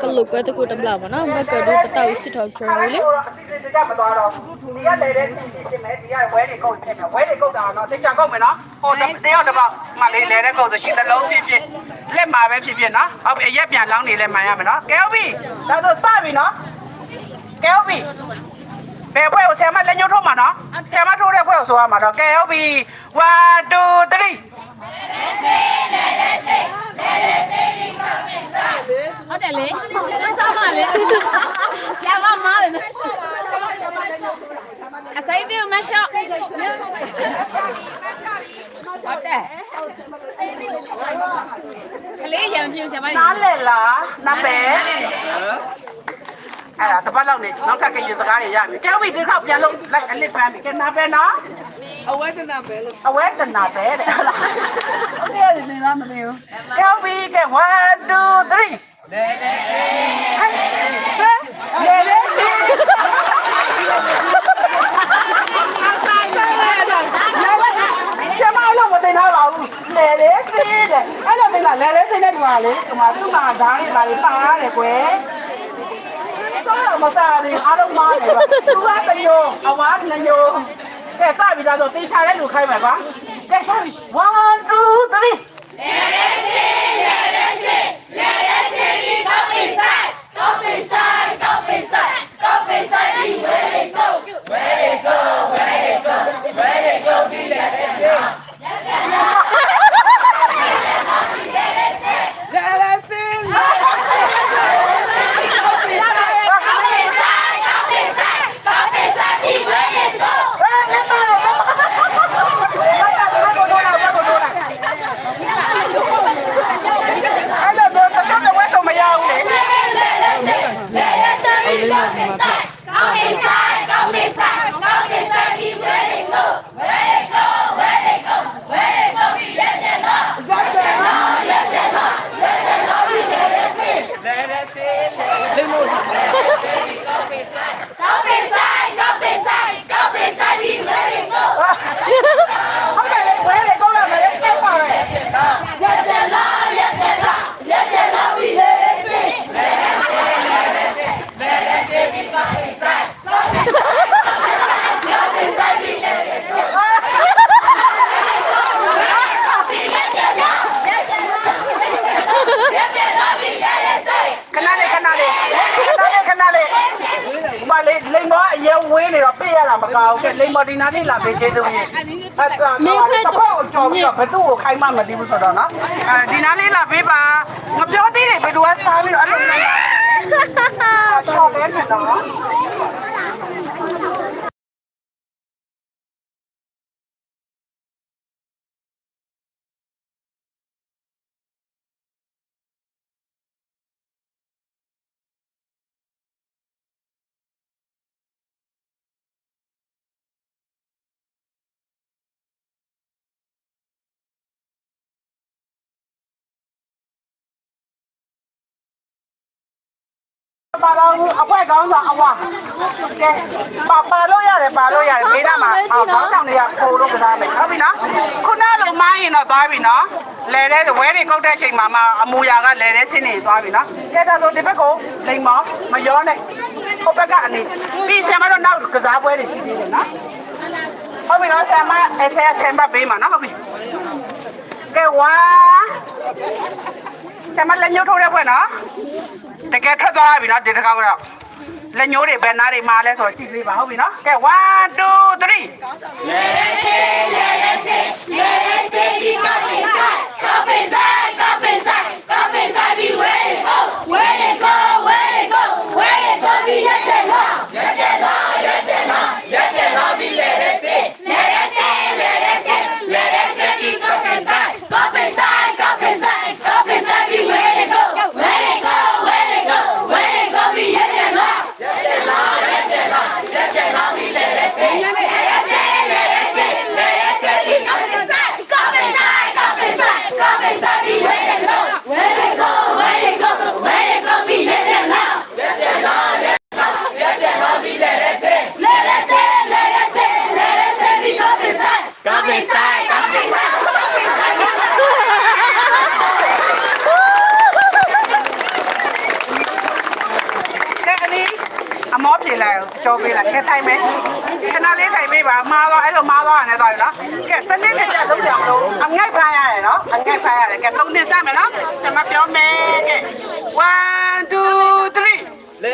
ကလုတ်ပဲတကူတပလာပါနော်ဘက်ကဒူတတောက်စစ်ထောက်ချောလေ ဒီကမသွားတော့ဒီကလေတဲ့ပြင်မယ်ဒီကဝဲတွေကုတ်ပြင်မယ်ဝဲတွေကုတ်တာတော့သိချာကုတ်မယ်နော်ဟိုတယောက်တစ်ပေါက်မှလေးလေတဲ့ကုတ်ဆိုရှိသလုံးဖြစ်ဖြစ်လက်မှာပဲဖြစ်ဖြစ်နော်ဟုတ်ပြီရက်ပြန်လောင်းနေလဲမှန်ရမယ်နော်ကဲဟုတ်ပြီဒါဆိုစပြီနော်ကဲဟုတ်ပြီဘယ်ဖွဲ့ကိုဆရာမလက်ညှိုးထိုးမှာနော်ဆရာမထိုးတဲ့ဖွဲ့ကိုဆိုရမှာတော့ကဲဟုတ်ပြီ1 2 3ဟုတ်တယ်လေမစားမလေရပါမလေအစိုက်တေမရှော့ဟုတ်တယ်ကလေးရံပြူဆရာမ နားလေလားနားပဲအဲ့ဒါတပတ်လောက်နေနောက်ထပ်ကရေစကားတွေရပြီကဲဟုတ်ပြီဒီခေါက်ပြန်လို့လိုက်အလစ်ဖမ်းပြီကဲနားပဲနော်အဝဲတနာပဲတဲ့ဟုတ်တယ်နေလားမသိဘူးကဲဟုတ်ပြီကဲ1 2 3လေလေစီကျမလို့မသိတော့ပါဘူးလေလေစီတဲ့အဲ့လိုသိလားလေလေစီနဲ့တူပါလေဒီမှာသူ့မှာဓာတ်တွေပါလေပါရတယ်ကွယ်စောတော့မစားသေးအားလုံးမားတယ်ပါသူကတညိုအဝါတညိုကဲစပြီလားဆိုတေချာတဲ့လူခိုင်းမှာပါကဲစပြီ1 2 3လိမ္မောအရင်ဝင်းနေတော့ပြည့်ရတာမကောင်းဘူးလိမ္မောဒီနာလေးလာပေးကျေးဇူးကြီးအဲ့ဒါတစ်ခွက်ကိုကြော်ပြီးတော့ဘယ်သူ့ကိုခိုင်းမှမသိဘူးဆိုတော့နော်ဒီနာလေးလာပေးပါမပြောသေးတယ်ဘယ်သူကစားပြီးတော့အဲ့လိုလိုက်ကြော်တယ်နော်ပါတော့အဖွဲကောင်းဆောင်အဝါကဲပါလို့ရတယ်ဘေးနားမှာအောင်းဆောင်တွေကပို့လို့ကစားမယ်ဟုတ်ပြီနော်ခုနလုံးမိုင်းရင်တော့သွားပြီနော်လဲတဲ့ဝဲတွေကုတ်တဲ့ချိန်မှာအမူအရာကလဲတဲ့ဆင်းနေသွားပြီနော်ကဲဒါဆိုဒီဘက်ကိုလိမ်မောင်းမရောနဲ့ဟိုဘက်ကနေပြီးဆရာမတို့နောက်ကစားပွဲတွေရှိသေးတယ်နော်ဟုတ်ပြီနော်ဆရာမအဲ့ဆရာမပေးမှာနော်ဟုတ်ပြီကဲဝါဆရာမလက်ညှိုးထိုးတဲ့ဖွဲ့နော်တကယ်ထွက်သွားပြီနော်ဒီတစ်ခါကတော့လက်ညှိုးတွေဘယ်နားတွေမှာလဲဆိုတော့ကြည့်လေးပါဟုတ်ပြီနော်ကဲ1 2 3လေဒီကပိဆိုင်ဒီဝဲတွေgoဒီရက်တယ်လားပြီးလေတဲ့စေဒီကပိဆိုင်ဒီဝဲတွေgoပြီးရက်တယ်လားပြီးလေတဲ့စေဒီကပိဆိုင် အမောပြေလိုက်ကြောပေးလိုက်ခဲထိုင်မယ်ခဏလေးထိုင်ပေးပါမှားတော့အဲ့လိုမှားတော့ရတယ်တော့နော်ကဲစနစ်နဲ့လုံးကြအောင်လို့အငိုက်ဖမ်းရတယ်နော်အငိုက်ဖမ်းရတယ်ကဲ3နှစ်စမယ်နော်ကျွန်မပြောမယ်ကဲ1 2 3 Let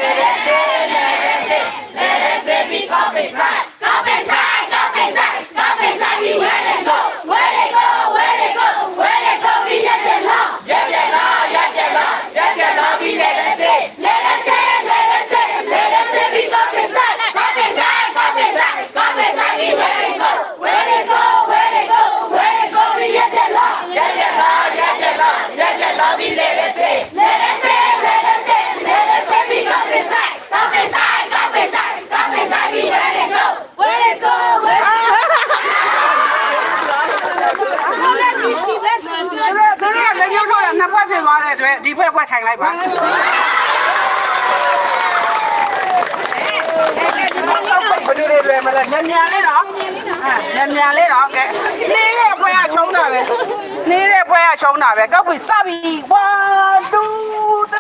us say, be copy side, copy side, copy side, copy side, be where they go, where they go, where they go, where they go, be let them know, let them know, let them know, let them know, be let us say, let us say, let us say, let us say, be copy side, copy side, copy side, copy side, be where they go, where they go, where they go, where they go, be let them know, let them know, let them know, let them know, be let us say, let us say, let us say, let us say, be copy side, copy side, copy side, copy side, be where they go, where they go, where they go. တို့ရလည်းရုပ်တော့နှစ်ဘက်ဖြစ်သွားတဲ့အတွက်ဒီဘက်ဘက်ထိုင်လိုက်ပါဘယ်လိုလဲလွယ်မလဲညံလေးတော့ညံလေးတော့ကဲနေတဲ့ဘွဲကချုံးတာပဲနေတဲ့ဘွဲကချုံးတာပဲကောက်ပြီစပြီ1 2 3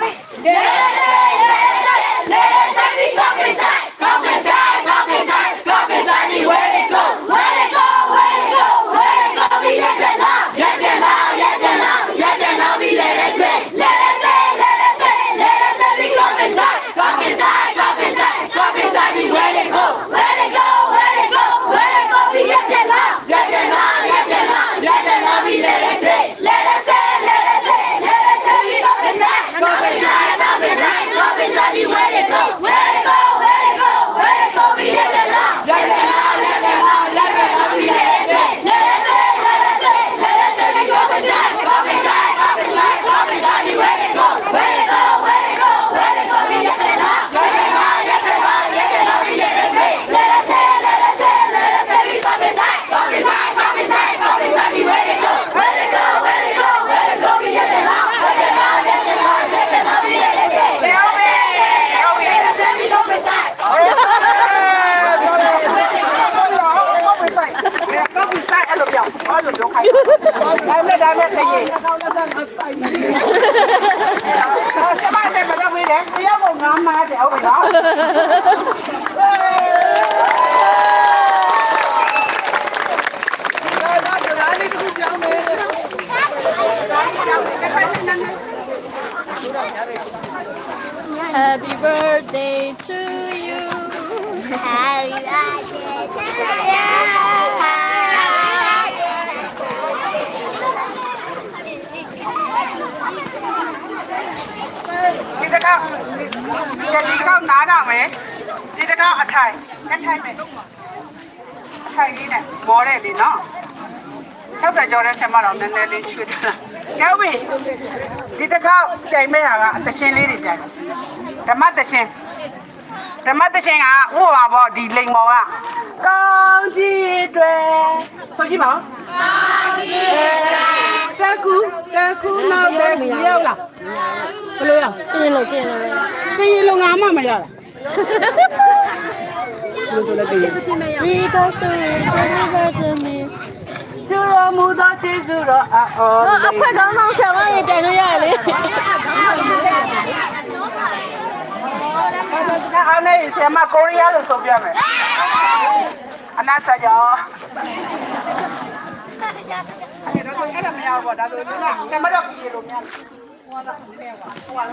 Let us say, be copy side, copy side, copy side, copy side, be where they go, where they go, where they go, where they go, be let them know, let them know, let them know, let them know, be let us say, let us say, let us say, let us say, be copy side, copy side, copy side, copy side, be where they go, where they go, where they go, where they go, be let them know, let them know, let them know, let them know, be let us say, let us say, let us say, let us say, be copy side, copy side, copy side, copy side, be where they go, where they go, where they go, where they go, be let them know, let them know, let them know, let them know, be let us say, let us say, let us say, let us say, be copy side, copy side, copy side, copy side, be where they go, where they go, where they go, where they go, be let them know, let them know, let them know, let them know, be let us say, let us say, let us say, let us say, be copy side, copy side, copy side, copy side, be where they go, where they go, where they go, where they go, be let them know, let them know, let them know, let them know, be let us say, let us say, be copy side. ကောက်ပြီဆိုင်အဲ့လိုပြောင်းအဲ့လိုပြောခိုင်းဒါမဲ့ခရီးကျမတဲ့မလုပ်သေးတယ်တယောက်ကငါးမားတယ်ဟုတ်ပြီနော်Happy birthday to you. Happy birthday to you. ဒီတကောက်နားတော့မယ်ဒီတကောက်အထိုင်နဲ့ထိုင်မယ်အထိုင်လေးနဲ့မော်တဲ့လေးနော်60ကျော်တဲ့ဆင်မတော်နည်းနည်းလေးချွေးထားကျောက်ပြီဒီတကောက်တိုင်မဲ့ဟာကအသရှင်လေးတွေတိုင်ဓမ္မသရှင်ကဥပမာပေါ့ဒီလိန်မော်ကကောင်းကြီးတွေဆိုကြည့်ပါဦးကောင်းကြီးတွေတကူနောက်တဲ့ရောက်လားဘယ်လိုရကျင်းလို့ ကရင်လုံငါမှမရလားဘယ်လိုလဲကရင် Because you deliver to me. ကျူတော်မူသောကျေးဇူးတော်အော် အဖက်ကောင်းဆောင်ဆရာမရေပြန်လို့ရတယ်လေ အားနေဆရာမကိုရီးယားလို့ဆိုပြမယ်အနာစကြောအဲ့ဒါမရဘူးဒါဆိုလို့ဆရာမတော့ပြေလို့များဟိုလားမဲကွာဟိုလား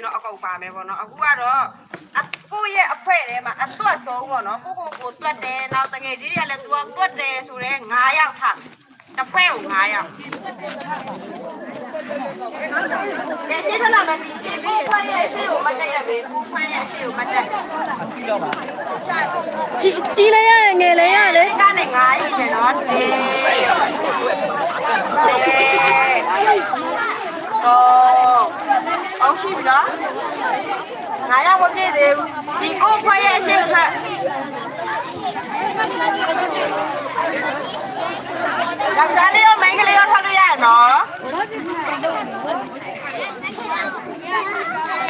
တော့အကုန်ပါမယ်ပေါ့နော်အခုကတော့ကိုယ့်ရဲ့အဖွဲထဲမှာအသွက်ဆုံးပေါ့နော်ကိုသွက်တယ်နောက်တကယ်ကြီးတွေကလည်းသူကသွက်တယ်ဆိုတော့9ယောက်ထားတစ်ဖွဲကို9ယောက်ဒီနေ့ထလာမယ်ဒီကိုဖွဲရဲ့အစီကိုမတက်ရပဲကိုဖွဲရဲ့အစီကိုမတက်အစီတော့ပါကြီးလည်းရတယ်ငယ်လည်းရတယ် ဒီကနေ9ရက်ပဲနော်โอ้ ယောက်ရှိပြီနော်9ယောက်မပြည့်သေးဘူးဒီကိုဖွဲ့ရဲ့ရှင်းခတ်ယောက်ျားလေးရောမိန်းကလေးရောထွက်လို့ရရနော်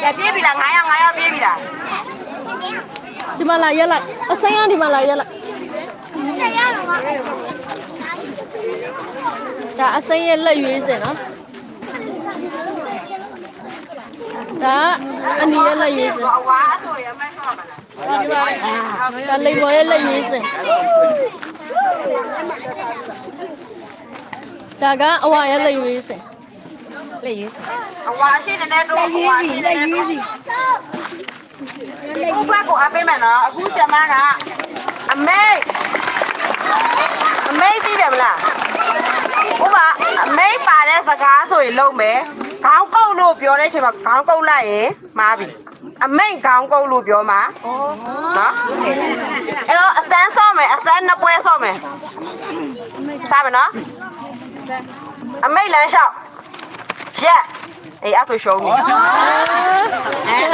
ကြပြေးပြီလား9ယောက်ပြေးပြီလား ဒီမှာလာရက်လိုက်အစိမ်းအောင်ဒီမှာလာရက်လိုက်ဒါအစိမ်းရဲ့လက်ရွေးစင်နော်ဒါအနီရဲ့လက်ရွေးစင် အဝါဆိုရမယ်ဆော့ပါလား ဒါလိမ်ပေါ်ရဲ့လက်ရွေးစင်ဒါကအဝါရဲ့လက်ရွေးစင် အဝါရှိတဲ့တော့အဝါရှိတဲ့တော့အခုဘက်ကိုအပေးမယ်နော်အခုကျမကအမေသိတယ်မလားဥပမာအမေပါတဲ့စကားဆိုရင်လုံးမယ်ခေါင်းကုတ်လို့ပြောတဲ့အချိန်မှာခေါင်းကုတ်လိုက်ရင်မှားပြီအမိတ်ခေါင်းကုတ်လို့ပြောမှာနော်အဲ့တော့အစမ်းဆော့မယ်အစမ်းနှစ်ပွဲဆော့မယ်စားမယ်နော်အမိတ်လမ်းလျှောက်ရက်အေးအဲ့ဆိုရှုံးပြီ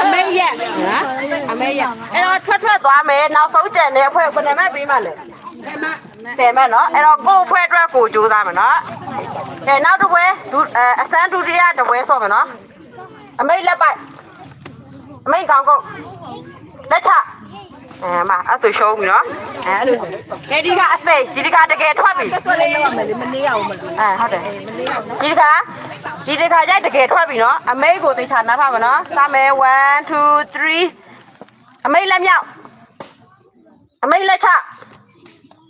အမေရက်နော်အမေရက်အဲ့တော့ထွက်သွားမယ်နောက်ဆုံးကြံတဲ့အဖွဲ့ကိုနံပါတ်ပေးမှလဲ10မှတ်နော်အဲ့တော့ကိုအဖွဲ့အတွက်ကိုကြိုးစားမယ်နော်ကဲနောက်တစ်ပွဲအစမ်းဒုတိယတစ်ပွဲဆော့မယ်နော်အမေလက်ပိုက်အမေကောင်းကုန်လက်ချမအဲ့ဆိုရှုံးပြီနော်အဲ့လိုကဲဒီကအစိဒီကတကယ်ထွက်ပြီထွက်လေးလောက်မယ်လေမနေရအောင်မလို့ဟုတ်တယ်ဒီကရိုက်တကယ်ထွက်ပြီနော်အမေကိုသေချာနားဖပါနော်စမယ်1 2 3အမေလက်မြောက်အမေလက်ချ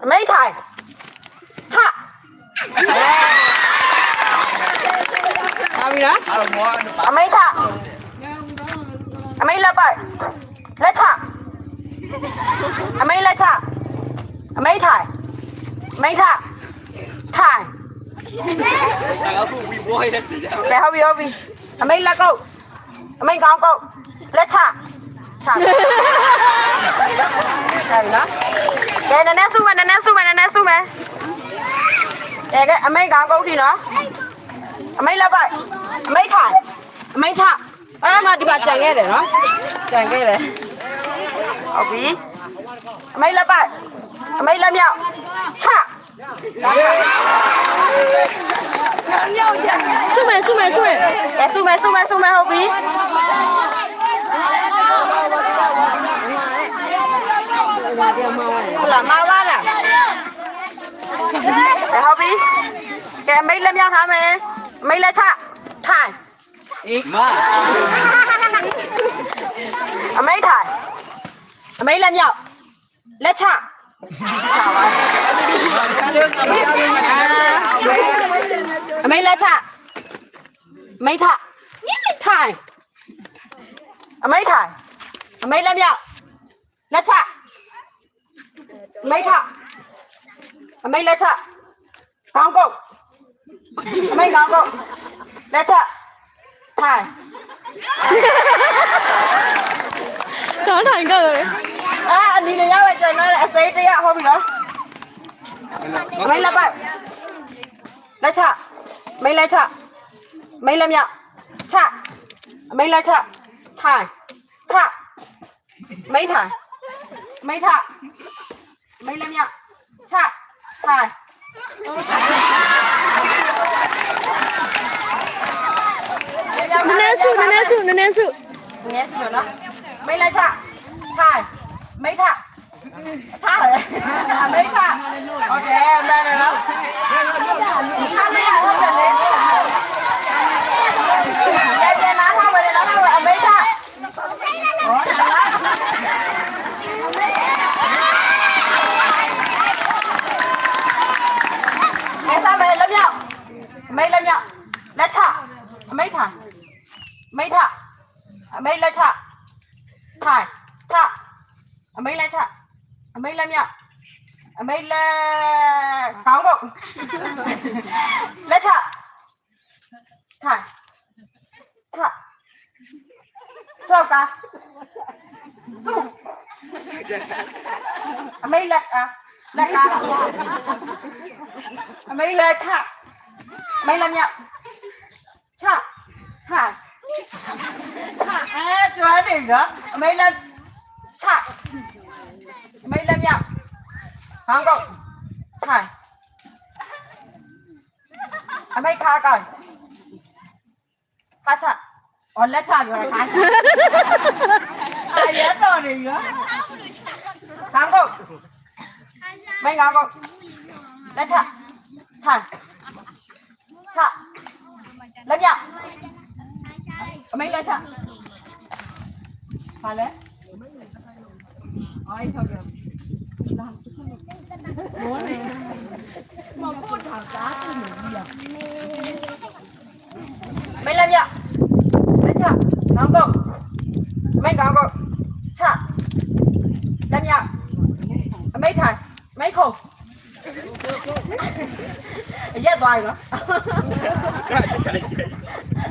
အမေထိုင်ချဟာပြီနော်အမေထအမေလက်ပိုက်လက်ချအမေလက်ချအမေထိုင်အမေထထိုင်แต่เขาบีအမိတ်လက်ကုတ်အမိတ်ကောင်းကုတ်လက်ချချနော်ကဲနည်းနည်းစုမယ်ကဲအမိတ်ကောင်းကုတ်ထီနော်အမိတ်လက်ပိုက်အမိတ်ထိုင်အမိတ်ထအဲ့မှာဒီမှာကြံခဲ့တယ်နော်ကြံခဲ့တယ်ဟုတ်ပြီအမိတ်လက်ပိုက်အမိတ်လက်မြောက်ချဆုမယ်ဟုတ်ပြီဟုတ်လားမဝါလားဟုတ်ပြီကဲမိတ်လက်မြောက်ထားမယ်မိတ်လက်ချထိုင်အမိတ်ထိုင်အမိတ်လက်မြောက်လက်ချအမိတ်လက်ချမိတ်ထထိုင်အမိတ်ထိုင်အမိတ်လက်မြောက်လက်ချမိတ်ထအမိတ်လက်ချကောင်းကုတ်အမိတ်ကောင်းကုတ်လက်ချထိုင်ကောင်းထိုင်ကောလေအနီလေးရောက်ပဲကျန်တော့အစိမ်းတရဟုတ်ပြီနော်အမိတ်လက်ပိုက်လက်ချမိတ်လက်ချမိတ်လက်မြောက်ချအမိတ်လက်ချထိုင်ထမိတ်ထိုင်မိတ်ထမိတ်လက်မြောက်ချထိုင်နည်းနည်းစုနော်မိတ်လက်ချထိုင်မိတ်ထထားတယ်မိတ်ထโอเคမှန်တယ်နော်ထားလိုက်ရဟုတ်တယ်လေပြန်နားထောင်မယ်လားတော့အမိတ်ထလက်မြောက်အမိတ်လက်မြောက်လက်ချအမိတ်ထိုင်မိတ်ထအမိတ်လက်ချထိုင်ထအမိတ်လက်ချအမိတ်လက်မြောက်အမိတ်လက်ခေါင်းကုတ်လက်ချထိုင်ထဆောက်ကသူ့အမိတ်လက်လက်အမိတ်လက်ချအမိတ်လက်မြောက်ချထိုင် ကျွမ်းနေနော်အမေလက်ချအမေလက်မြောက်ဟောင်းကုတ်ထိုင်အမေခါကောင်းခါချအော်လက်ချပြောတာခါချအရတော်နေနော်ဟောင်းကုတ်ไม่งาก็လက်ချထိုင်ထလက်မြောက်အမေလက်ချပါလဲအိုးထောက်ကြဘောနေမပေါ်တာသားချင်နေရမေလက်မြောက်လက်ချနောင်တော့အမေကောင်တော့ချလက်မြောက်အမေထိုင်ไม่คงแยกตัวอีกเหรอ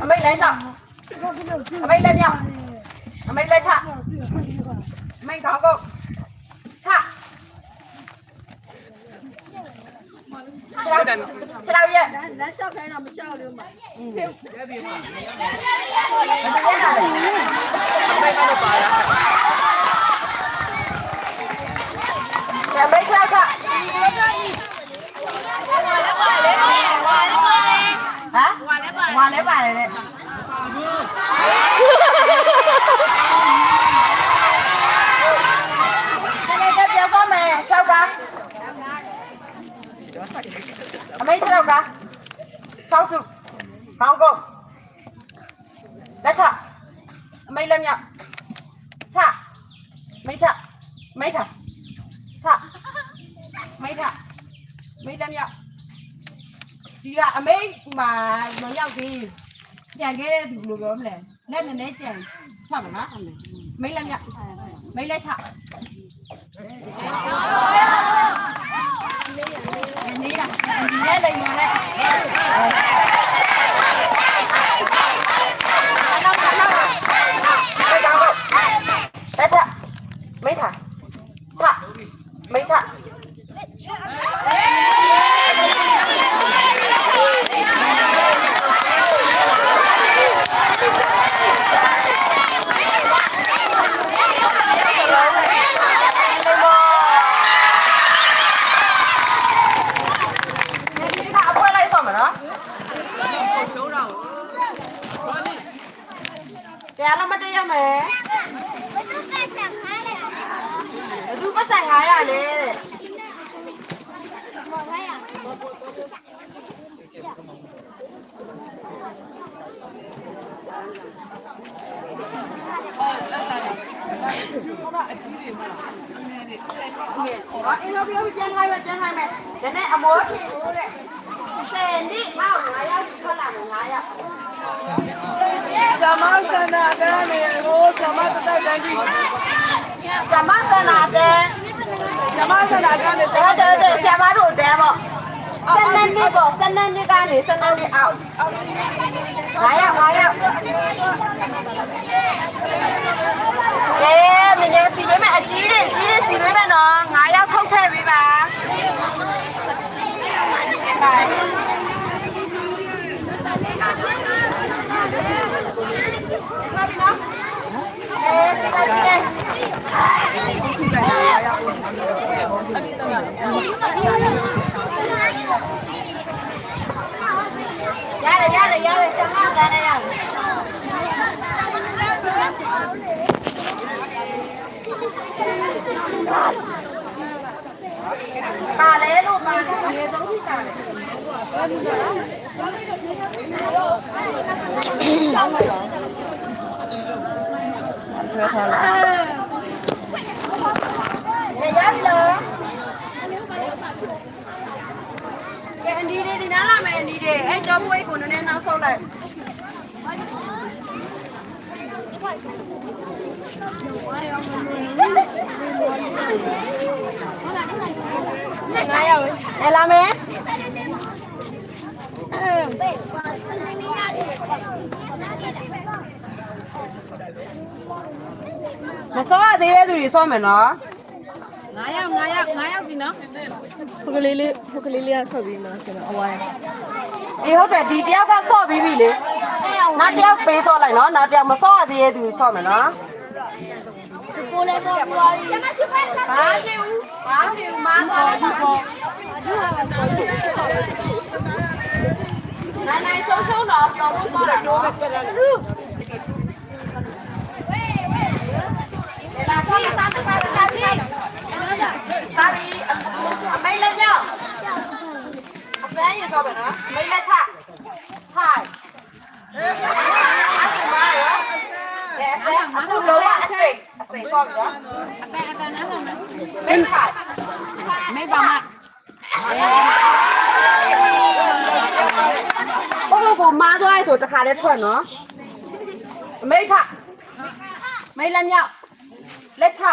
ไม่เล่นสับไม่เล่นยังไม่เล่นชะไม่เขาก็ชะชะดาวเยอะแล้วชอบใครเราไม่ชอบเลยมั้ยไม่เข้าไปแล้วอย่าไม่ใช่ค่ะฮะวานแล้วไปเลยเนี่ยนี่จะเปียกซ้อมไหมชอบกันไม่ชอบกันชอบสุกข้าวกุ้งแล้วชะไม่เล่นยังชะไม่ชะไม่ค่ะထမိထမိတမြောက်ဒီကအမေမှာမရောက်သေးကြံခဲ့တဲ့သူဘယ်လိုပြောမလဲလက်နည်းနည်းကြံဖတ်မလားမိလက်မြောက်မိလက်ချနေလားဒီနဲ့လိမ်ပါနဲ့လက်ချမိထไม่ใช่แกเราไม่ได้ยังไงดูภาษาไงอ่ะเลยบอกไว้อ่ะอินโนเบียเจนไฮเจนไฮแม่เดี๋ยวนี้อโมที่รู้เลยเซนดี้เอาหายาเท่าไหร่หายาสมาสนาเดนเนี่ยโอ้สมาตตาจันดีสมาสนาเดนสมาสนากันเนี่ยเดี๋ยวสมาดูเดี๋ยวบอกสนันนี่บอกสนันนี่กันเนี่ยสนันนี่เอาหายาเอ๊ะมันยังสีไม่แม่จีเด็สีไม่แม่น้องหายาเข้าแค่วิบาไปมาพี่น้องเอ๊ะสิกันสิyaเลยจะมากันนะยังมาเลยลูกมาเลยต้องที่ไหนยัดเลยแกอันดีดีนะล่ะแม่อันดีดีไอ้จอมวยกูนั่นเนี่ยน้ำส้มเลยไงอ่ะไอ้ลาแม่မစောရသေးတဲ့သူတွေစောမယ်နော် 9ယောက်စီနော် ဟိုကလေးလေးကဆော့ပြီးမှဆိုတော့အဝိုင်း အေးဟုတ်တယ်ဒီတယောက်ကဆော့ပြီးပြီလေနောက်တယောက်ပေးဆော့လိုက်နော်နောက်တယောက်မဆော့ရသေးတဲ့သူဆော့မယ်နော် ကိုလည်းတော့ပွားရီကျမရှိပဲဘာရှိဦးမားတော့နိုင်ဆုံးတော့ပြောလို့တော့တယ်နော်လာစီစားပြီအမေလည်းကြောက်အပန်းရတော့ပဲနော်အမေလည်းချဟိုင်အဲ့ဒါမှရောအခုလောရအစိပေါ့ဗျာအပန်းနားပါမယ်မေးခိုင်မေးပါမကိုမားသွားရဆိုတခါတည်းထွက်နော်အမေခမေးလည်းမြောက်လက်ချ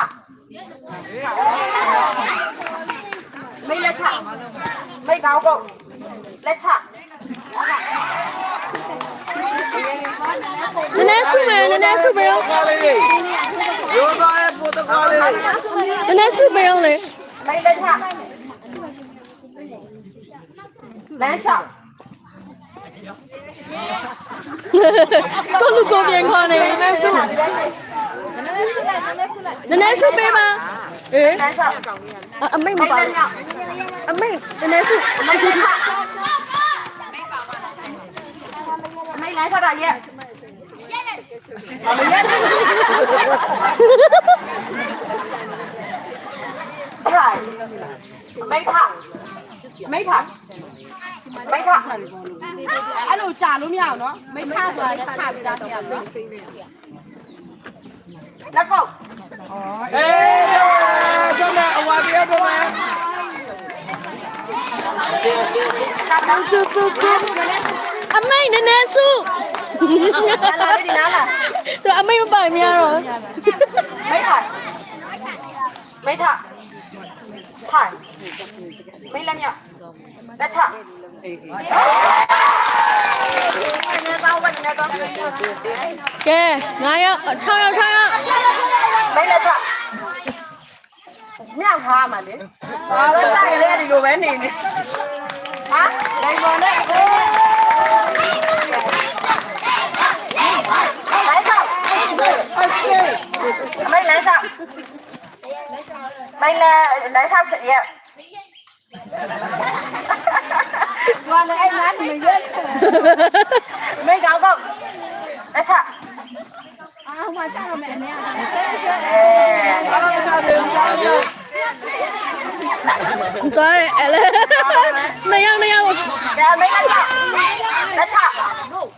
မေးလက်ချမေးကောင်းကုန်လက်ချ နည်းနည်းစုပဲရော ရိုးသားရဲ့ပိုတကားလေး နည်းနည်းစုပဲရောလေ မေးလက်ချလမ်းလျှောက် ကိုလူကိုပြန်ခေါ်နေနည်းနည်းစုနည်းနည်းစုပေးပါအေး လမ်းလျှောက် အမိတ်မပါအမိတ်နည်းနည်းစု အမေကြီးအမေလမ်းလျှောက်တာရဲ့အမေရဲ့ထိုင်မိထအဲ့လိုကြာလို့မရအောင်နော်မိထဆိုတာလည်းခပြီးသားတရားနော်လက်ကုတ် အေးကျမအဝါပြေတော့မယ် အမိတ်နည်းနည်းစု လာလေဒီနားလာ တော့အမိတ်မပိုင်များတော့ မိထထိုင်မိလက်မြောက်လက်ချနေတော့ဝတ်နေတော့ ကဲ9ယောက်6ယောက်မိလက်ချမြောက်ထားမှာလေဘာလို့ဆိုင်လဲဒီလိုပဲနေနေဟာနိုင်ပေါ်နဲ့ไม่来上，ไม่来上谁呀？完了，哎，哪里没人？没搞过，来唱。啊，我唱了没呢？တော်ရဲအဲ့လေနှစ်ယောက်没来唱，来唱，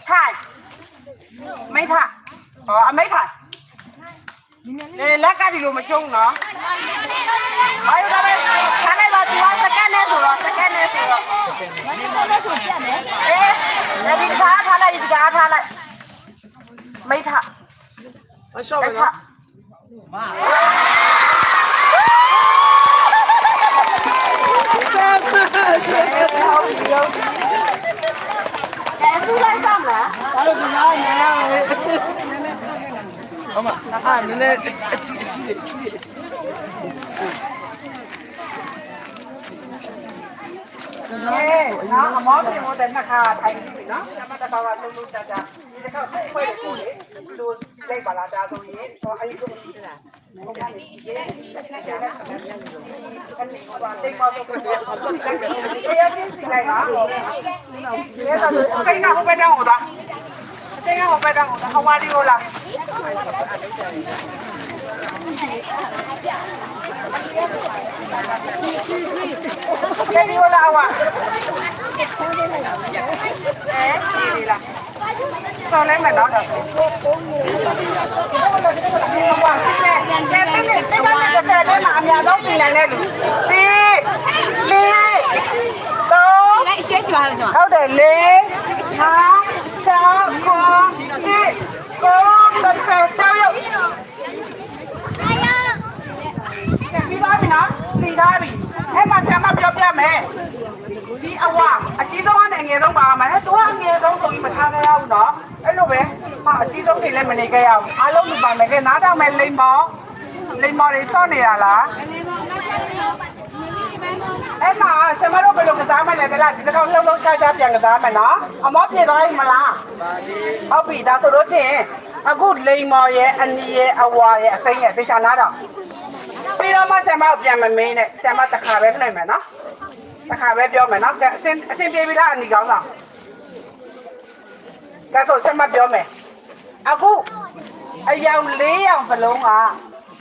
唱，没唱，哦，没唱。လက်ကဒီလိုမချုံနော်ဘာလို့လဲထားလိုက်ပါသူကစကန်နဲ့ဆိုတော့စကန်နဲ့ဆိုတော့မစကန်နဲ့ဆိုပြတ်မယ်ဒီကားထားလိုက်ဒီကားထားလိုက်မိထမလျှောက်ပဲနော်သူလိုက်စမ်းလားဘာလို့ဒီမှာနေရလဲ အမအားနည်းနည်းအချီနော်အမောပြင်မို့တဲ့နှစ်ခါထိုင်ပြီနော်ညမတဘာဝလုံးလုံးချာချာဒီတစ်ခါခွဲကိုလေလူလိုက်ပါလားဒါဆိုရင်ဟောအဲ့ဒီကိုတိတ်ပါတော့ကိုတရားပြင်းစီလိုက်ပါဒီကတော့စိတ်နာဟိုဘက်တောင်းဟောတာစိတ်ကဟိုဘက်တောင်းဟောတာဟောပါဒီဟိုလားကဲဒီဟိုလားဝါဒီလားဆောင်းလိုက်မယ်တော့တော့ဒီမှာပါတဲ့မှာအများဆုံးပြင်နိုင်တဲ့လူစီတော့လိုက်ရှေ့စီပါလားကျွန်တော်ဟုတ်တယ်လေဟာချောင်းကိုစီကိုတစ်ဆယ်ဆောက်ရုပ်ပြီးပါပြီနော်ပြီးသားပြီအဲ့မှာဆရာမပြောပြမယ်ဒီအဝအကြီးဆုံးကနေအငယ်ဆုံးပါမယ်သူကအငယ်ဆုံးဆိုပြီးမထားကြရဘူးနော်အဲ့လိုပဲဟာအကြီးဆုံးတွေလည်းမနေကြရဘူးအားလုံးလူပါမယ်ကဲနားတောင်မယ်လိမ့်မော လိမ္မော်တွေစောနေရလားအဲ့မှာဆမတို့ဘယ်လိုကစားမလဲတလားဒီတစ်ခေါက်လုံးရှားရှားပြန်ကစားမယ်နော်အမောပြေသွားပြီမလားဟုတ်ပြီဒါဆိုလို့ချင်းအခုလိမ္မော်ရဲ့အနီရဲ့အဝါရဲ့အစိမ်းရဲ့တေချာနားတော့ပြီးတော့မှဆမတို့ပြန်မမင်းနဲ့ဆမတစ်ခါပဲခလိုက်မယ်နော်တစ်ခါပဲပြောမယ်နော်အစင်ပြေပြီလားအနီကောင်းဆောင်ဒါဆိုဆမပြောမယ်အခုအယောင်4ယောင်စလုံးက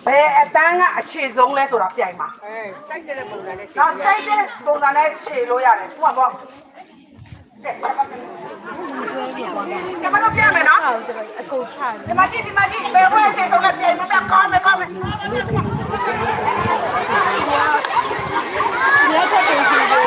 ဘယ်အတန်းကအခြေဆုံးလဲဆိုတာပြိုင်ပါစိုက်တဲ့ပုံစံနဲ့နော်စိုက်တဲ့ပုံစံနဲ့ခြေလို့ရတယ်ဟုတ်ပါဘောကဲကျမတို့ပြမယ်နော်အကူချာဒီမှာကြည့်ဘယ်ဘက်ခြေဆုံးလဲပြိုင်မှာကောင်းမယ်ဒီရက်ထက်ပြင်ကြည့်လို့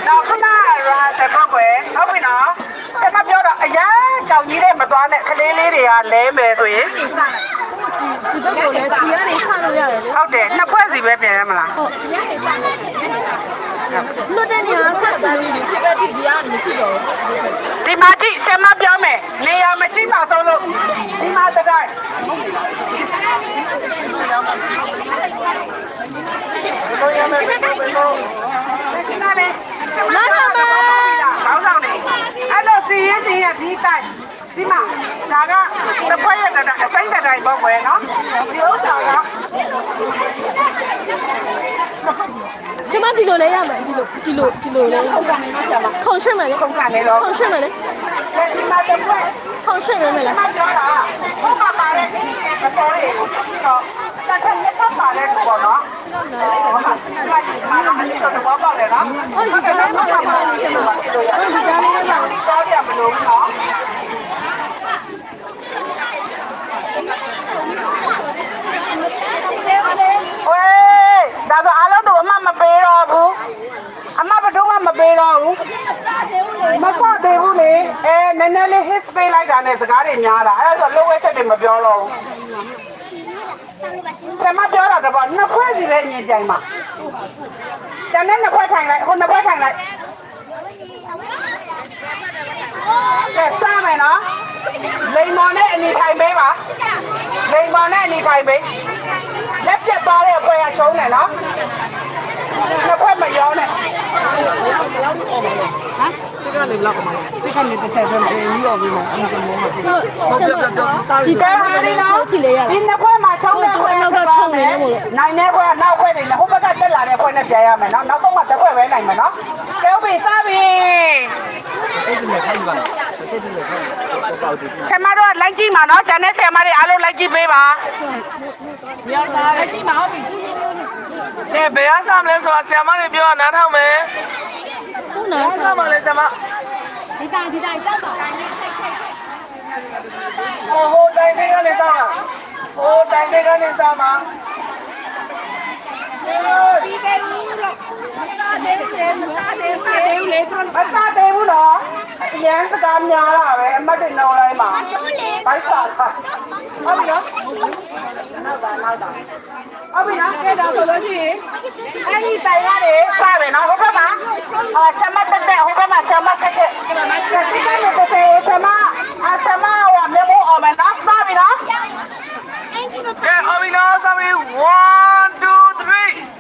နောက်ခဏရာဆက်ပေါ့ကွယ်ဟုတ်ပြီနော်ဆက်မပြောတော့အရာကြောင်ကြီးတဲ့မသွားနဲ့ကလေးလေးတွေကလဲမယ်ဆိုရင်ဒီဘက်ကိုလည်းဒီကနေဆလို့ရတယ်လေဟုတ်တယ်နှစ်ဖွဲ့စီပဲပြန်ရမလားဟုတ်ဒီကနေဆလွတ်တဲ့နေရာဆက်စားပြီးဒီဘက်ထိဒီကနေမရှိတော့ဘူးဒီမှာကြည့်ဆက်မပြောမယ်နေရာမရှိပါဆုံးလို့ဒီမှာတတိုင်းဘယ်လိုရမလဲဘယ်လိုဒီနာလေးနားထောင်ပါခေါင်းဆောင်နေအဲ့လိုစီရင်စီရင်ဒီတိုင်းဒီမှာဒါကတစ်ခွက်ရတဲ့အစိမ့်တိုင်းပေါ့ကွယ်နော်ဒီဥစ္စာကကျမဒီလိုလဲရမယ်ဒီလိုလဲခေါင်းရွှေ့မယ်လေခေါင်းကနေတော့ခေါင်းရွှေ့မယ်လေဒီမှာတစ်ခွက်ခေါင်းရွှေ့မယ်လေမပြောတာဟိုမှာပါတဲ့ဒီမတော်ရေကိုတော့တက်ထက်လက်ဖက်ပါတဲ့ပေါ့နော်ဟုတ်ပါဒီမှာတော့အဲ့လိုတော့ပေါ့လေနော်ဟုတ်ဒီကြားလေးမှာပါလို့ဆက်မှာဟုတ်ဒီကြားလေးမှာတော့ရမလို့နော်ဝေးဒါဆိုအားလုံးတို့အမမပေးတော့ဘူးအမဘယ်တော့မှမပေးတော့ဘူးမစသေးဘူးလေနည်းနည်းလေး hit ပေးလိုက်တာနဲ့စကားတွေများတာအဲ့ဒါဆို low weight ချက်တွေမပြောတော့ဘူးဆမပြောတာတော့နှစ်ခွဲစီပဲညင်ပြိုင်မှာတန်းနဲ့နှစ်ခွဲထိုင်လိုက်ဟိုနှစ်ခွဲထိုင်လိုက်ကဲစမယ်နော်လိမ်မော်နဲ့အနီထိုင်ပေးပါလိမ်မော်နဲ့အနီထိုင်ပေးလက်ပြတ်သွားတဲ့အဖွဲကချုံးတယ်နော်နှစ်ခွဲမရောနဲ့ဟမ်ဒီကနေလောက်ပါမယ်ဒီကနေတစ်ဆက်ပဲပြီးတော့ပြီးမှအမှန်တမောမှာဖြစ်ဟုတ်ပြတ်ဒီတိုင်းလေးတော့ထိလေရဒီနှစ်ခွဲမှာချုံးတဲ့ခွဲနောက်ကချုံနေတယ်မို့လို့နိုင်တဲ့ခွဲကနောက်ခွဲနေတယ်ဟိုဘက်ကတက်လာတဲ့ခွဲနဲ့ပြန်ရမယ်နော်နောက်ဆုံးမှတစ်ခွဲပဲနိုင်မယ်နော်ကဲပြီစားပြီဆရာမတို့လိုက်ကြည့်ပါနော်တန်းတဲ့ဆရာမတွေအားလုံးလိုက်ကြည့်ပေးပါညစာလိုက်ကြည့်ပါဦးကဲဘယ်အစားမလဲဆိုတာဆရာမတွေပြောနားထောင်မယ်ဟုတ်လားဆရာမလေးဆရာမဒီတိုင်းကြောက်တော့ဟိုတိုင်းလေးကနေစားမှာဟိုတိုင်းလေးကနေစားမှာဒီပဲဘူးလို့မစားသေးဘူးလေသူမစားသေးဘူးနော် ရန်စကားများတာပဲအမတ်တွေနှုံးလိုက်မှာဘိုက်စာဟုတ်ပြီနော်ဟုတ်ပြီနော်ကဲတော့ဆိုလို့ရှိရင်အဲ့ဒီတိုင်ရတယ်စပဲနော်ဟုတ်ကဲ့ပါဆမတ်တက်ဟုတ်ကဲ့ပါဆမတ်တက်ဒီမှာဒီကနေဆမဟိုမေမိုအောင်မယ်နော်စပြီနော်ကဲဟုတ်ပြီနော်စပြီ1 2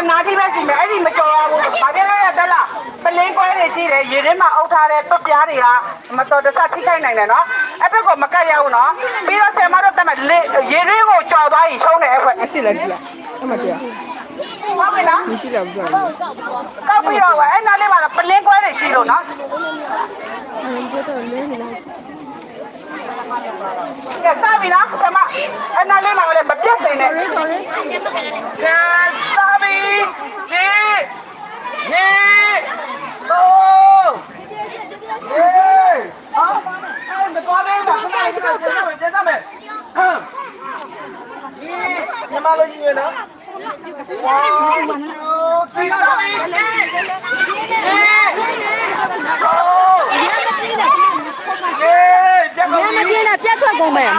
နာတိပဲစီမယ်အဲ့ဒီမကြော်ရဘူး။ဘာဖြစ်လို့ရတက်လား။ပလင်းကွဲတွေရှိတယ်ရေထဲမှာအုပ်ထားတဲ့တွက်ပြားတွေကမတော်တဆထိခိုက်နိုင်တယ်နော်။အဲ့ဘက်ကမကတ်ရဘူးနော်။ပြီးတော့ဆယ်မတော့တက်မယ်ရေရင်းကိုကြော်သွားရင်ချုံးတယ်အဲ့ဘက်။အစ်လိုက်ပြီလား။အမတရား။ဟုတ်ပြီလား။မကြည့်တော့ဘူး။ကောက်ပြီးတော့အဲ့နားလေးမှာပလင်းကွဲတွေရှိလို့နော်။ကဲစားပြီနော်ဆယ်မအဲ့နားလေးမှာလည်းမပြတ်စိန်နဲ့။ကဲစားပြီ။ဒီနေโอ้เอ้ยฮะไอ้มะตัวเล่นน่ะข้างในนี่เจ๊ๆมั้ยนี่มาเลยนี่เนาะว้าว3 4 โอ้เย้ပြတ်ကုန်ပြီမပြင်းနဲ့ပြတ်ထွက်ကုန်မယ်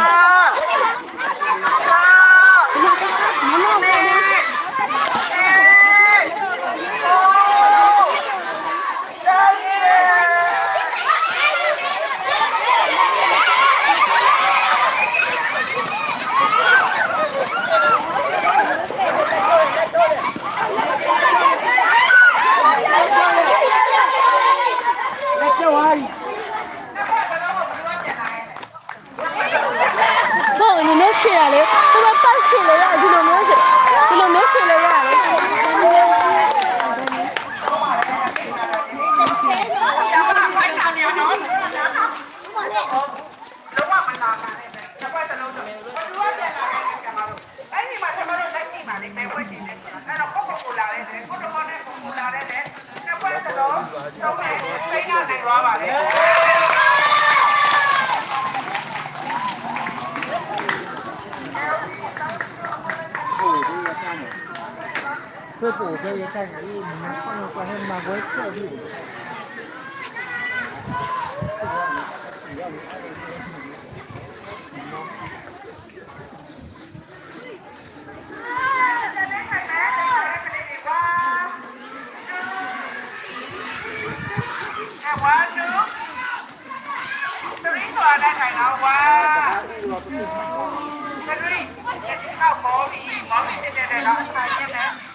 ရှေ့ရလေသူကပတ်ရှေ့လေရဒီလိုမျိုးရှေ့လေရတယ်这补可以干啥？你们放个关键马国特地。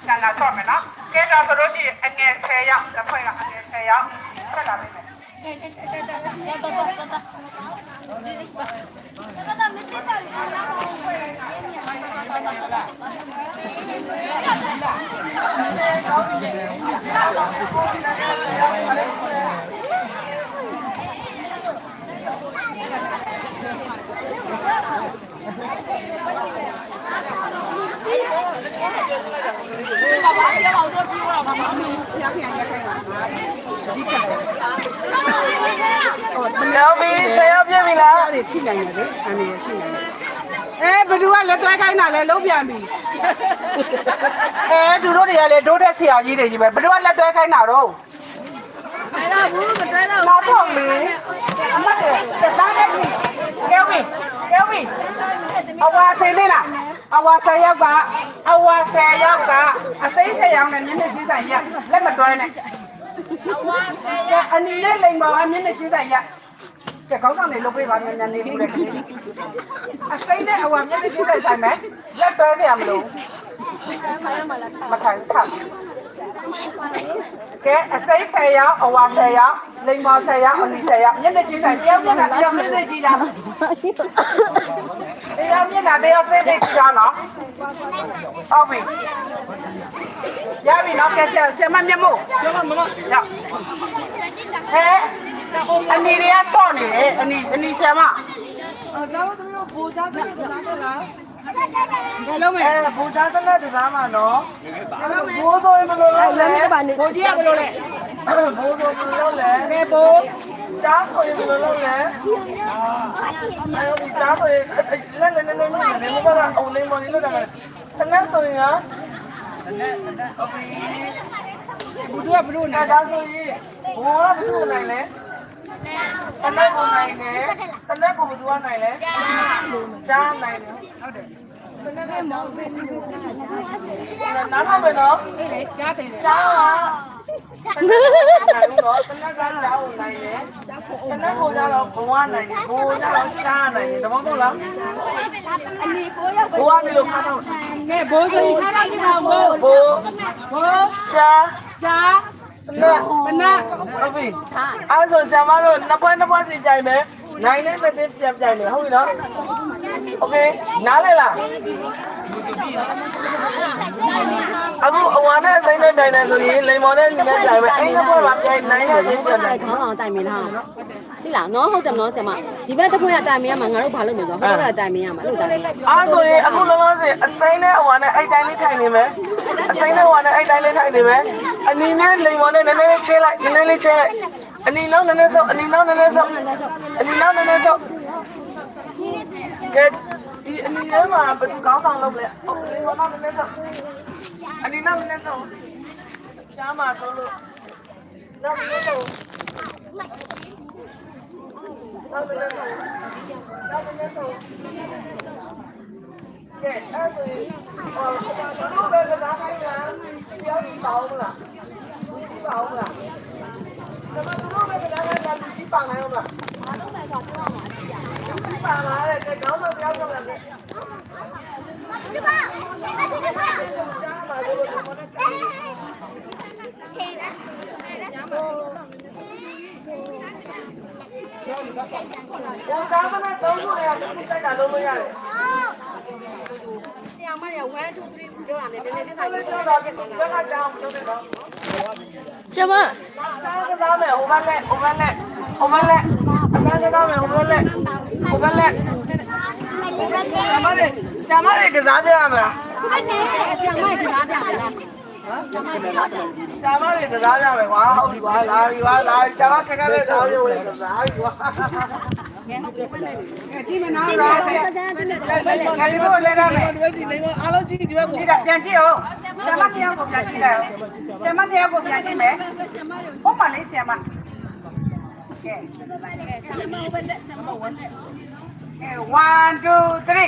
Cả là sọt mày nó. Cái đó thôi đó chị anh nghe xe dạo, cái phơi là anh nghe xe dạo. Cái là bên này. Đâu bị xe ấp chứ mình là để thi này là đấy, anh này thi này. ဘယ်သူကလက်သွဲခိုင်းတာလဲလုံးပြန်ပြီသူတို့တွေကလေဒိုးတဲ့ဆရာကြီးတွေကြီးပဲဘယ်သူကလက်သွဲခိုင်းတာတော့မရဘူးမတွဲတော့တော့တော့လေအမတ်ကစားနေပြီကဲဝီအဝါစေးသေးလားအဝါဆယ်ယောက်ကအဝါဆယ်ယောက်ကအသိဆယ်ယောက်နဲ့မျက်နှာရှိဆိုင်ရလက်မတွဲနဲ့အဝါဆယ်ယောက်အနီနဲ့လိန်ပေါ်ကမျက်နှာရှိဆိုင်ရကဲကောင်းဆောင်နေလုပ်ပေးပါမြန်မြန်လေးဘူးလေအသိနဲ့အဝါမျက်နှာရှိဆိုင်မယ်လက်တွဲကြရမလို့မထိုင်ခါကဲအစိမ်းဆယ်ယောက်အဝါဆယ်ယောက်လိန်မော်ဆယ်ယောက်အနီဆယ်ယောက်မျက်နှာကြီးဆိုင်တယောက်မျက်နှာမျက်နှာကြီးတာတရားမျက်နှာတရားစိတ်စိတ်ကြီးတာနော်ဟုတ်ပြီရပြီနော်ကဲဆယ်မမျက်မှောက်ပြောမမရအနီရဆော့နေတယ်အနီဆယ်မတော့သူတို့ဘူသားတဲ့စားလားဘယ်လိုမဲဘူသားတဲ့စားမှာနော်ဘိုးတော်ဘယ်လိုလဲဘိုးကြီးကဘယ်လိုလဲဘိုးတော်ဘယ်လိုလဲကဲဘိုးကြားကိုဘယ်လိုလဲကြားကိုလဲမကအိုလေးမလေးလို့တယ်တနက်ဆိုရင်ဘုရားဘယ်လိုလဲဒါဆိုရင်ဘိုးကဘယ်လိုနိုင်လဲတနက်ကိုနိုင်တယ်တနက်ကိုဘယ်သူကနိုင်လဲကြားနိုင်တယ်ဟုတ်တယ်တနက်ကမောင်းပေးနေတယ်နားမပဲနော်အေးလေကြားတယ်ကြားပါတနက်ကတော့တနက်ကကြားဝင်နိုင်တယ်တနက်ကိုကြတော့ဘဝနိုင်တယ်ဘိုးကြတော့ကြားနိုင်တယ်တမဟုတ်လားအနီကိုရောက်ဘိုးကနေလို့ခါတော့ကဲဘိုးဆိုရင်ခါတော့ကြည့်ပါဘိုးကြားတနက်ဟုတ်ပြီအဲ့ဆိုဆရာမတို့နှစ်ပွဲစီကြိုင်မယ်နိုင်လေးပဲပြကြိုင်မယ်ဟုတ်ပြီနော်โอเคနားလဲလားအခုအဝါနဲ့စိမ့်နဲ့တိုင်တယ်ဆိုရင်လိန်မော်နဲ့ညီနဲ့တိုင်မယ်အဲ့ဒီဘက်မှာပြိုင်နိုင်တဲ့စိမ့်ပြန်တယ်ခေါင်းအောင်တိုင်မင်းလားသိလားနော်ဟုတ်တယ်နော်ဆရာမဒီဘက်တစ်ခွင့်ကတိုင်မင်းရမှာငါတို့ဘာလုပ်မလဲဆိုတော့ဟိုဘက်ကတိုင်မင်းရမှာအဲ့လိုတိုင်မင်းအားဆိုရင်အခုလောလောဆယ်အစိမ့်နဲ့အဝါနဲ့အဲ့တိုင်းလေးထိုင်နေမယ်အစိမ့်နဲ့အဝါနဲ့အဲ့တိုင်းလေးထိုင်နေမယ်အနီနဲ့လိန်မော်နဲ့နည်းနည်းချဲလိုက်နည်းနည်းလေးချဲလိုက်အနီနောက်နည်းနည်းဆော့အနီနောက်နည်းနည်းဆော့အနီနောက်နည်းနည်းဆော့ကဲဒီအနီထဲမှာဘယ်သူကောင်းဆောင်လုပ်လဲအနီနောက်နည်းနည်းဆော့အနီနောက်နည်းနည်းဆော့ရှားမှာဆိုလို့နောက်နည်းနည်းဆော့နောက်နည်းနည်းဆော့နောက်နည်းနည်းဆော့ကဲအဲ့ဒါဘယ်လိုပဲကြားခိုင်းလားပြောပြီးပါဦးမလားပြီးပါဦးမလားကျွန်တော်တို့ပဲကြားခိုင်းတာပြီးပါနိုင်အောင်လားအားလုံးပဲတော့ပြောမှာပြီးပါလားတဲ့ကောင်းတော့ပြောကြတယ်ဒီပါကြားပါလို့တော့မနဲ့ခေတာကျောင်းသားမနဲ့သုံးခုတွေကဒီစိတ်ကလုံးလို့ရတယ်ဆရာမရ1 2 3ပြောတာနဲ့နည်းနည်းလေးတိုင်ပြီးတော့တော့ဒီကကြောင်းလုပ်နေတော့ဆရာမစားကစားမယ်ဟိုဘက်နဲ့အကစားမယ်ဟိုဘက်နဲ့ဆရာမတွေကစားပြရမလားဟုတ်တယ်ဆရာမကစားပြမလားဆရာမတွေကစားကြမယ်ကွာဟုတ်ပြီကွာလာပြီကွာလာဆရာမခက်ခက်လေးစားရုံနဲ့ကစားပြီကွာဒီမနာတော့တယ်ခိုင်လို့လဲရမယ်ဒီလိမ္မာအားလုံးကြည့်ဒီဘက်ကိုပြန်ကြည့်အောင်ဆရာမတရားကိုပြန်ကြည့်လိုက်အောင်ဆရာမတရားကိုပြန်ကြည့်မယ်ဟုတ်ပါလေဆရာမကဲဆရာမဝက်လက်ဆရာမဝက်လက်1 2 3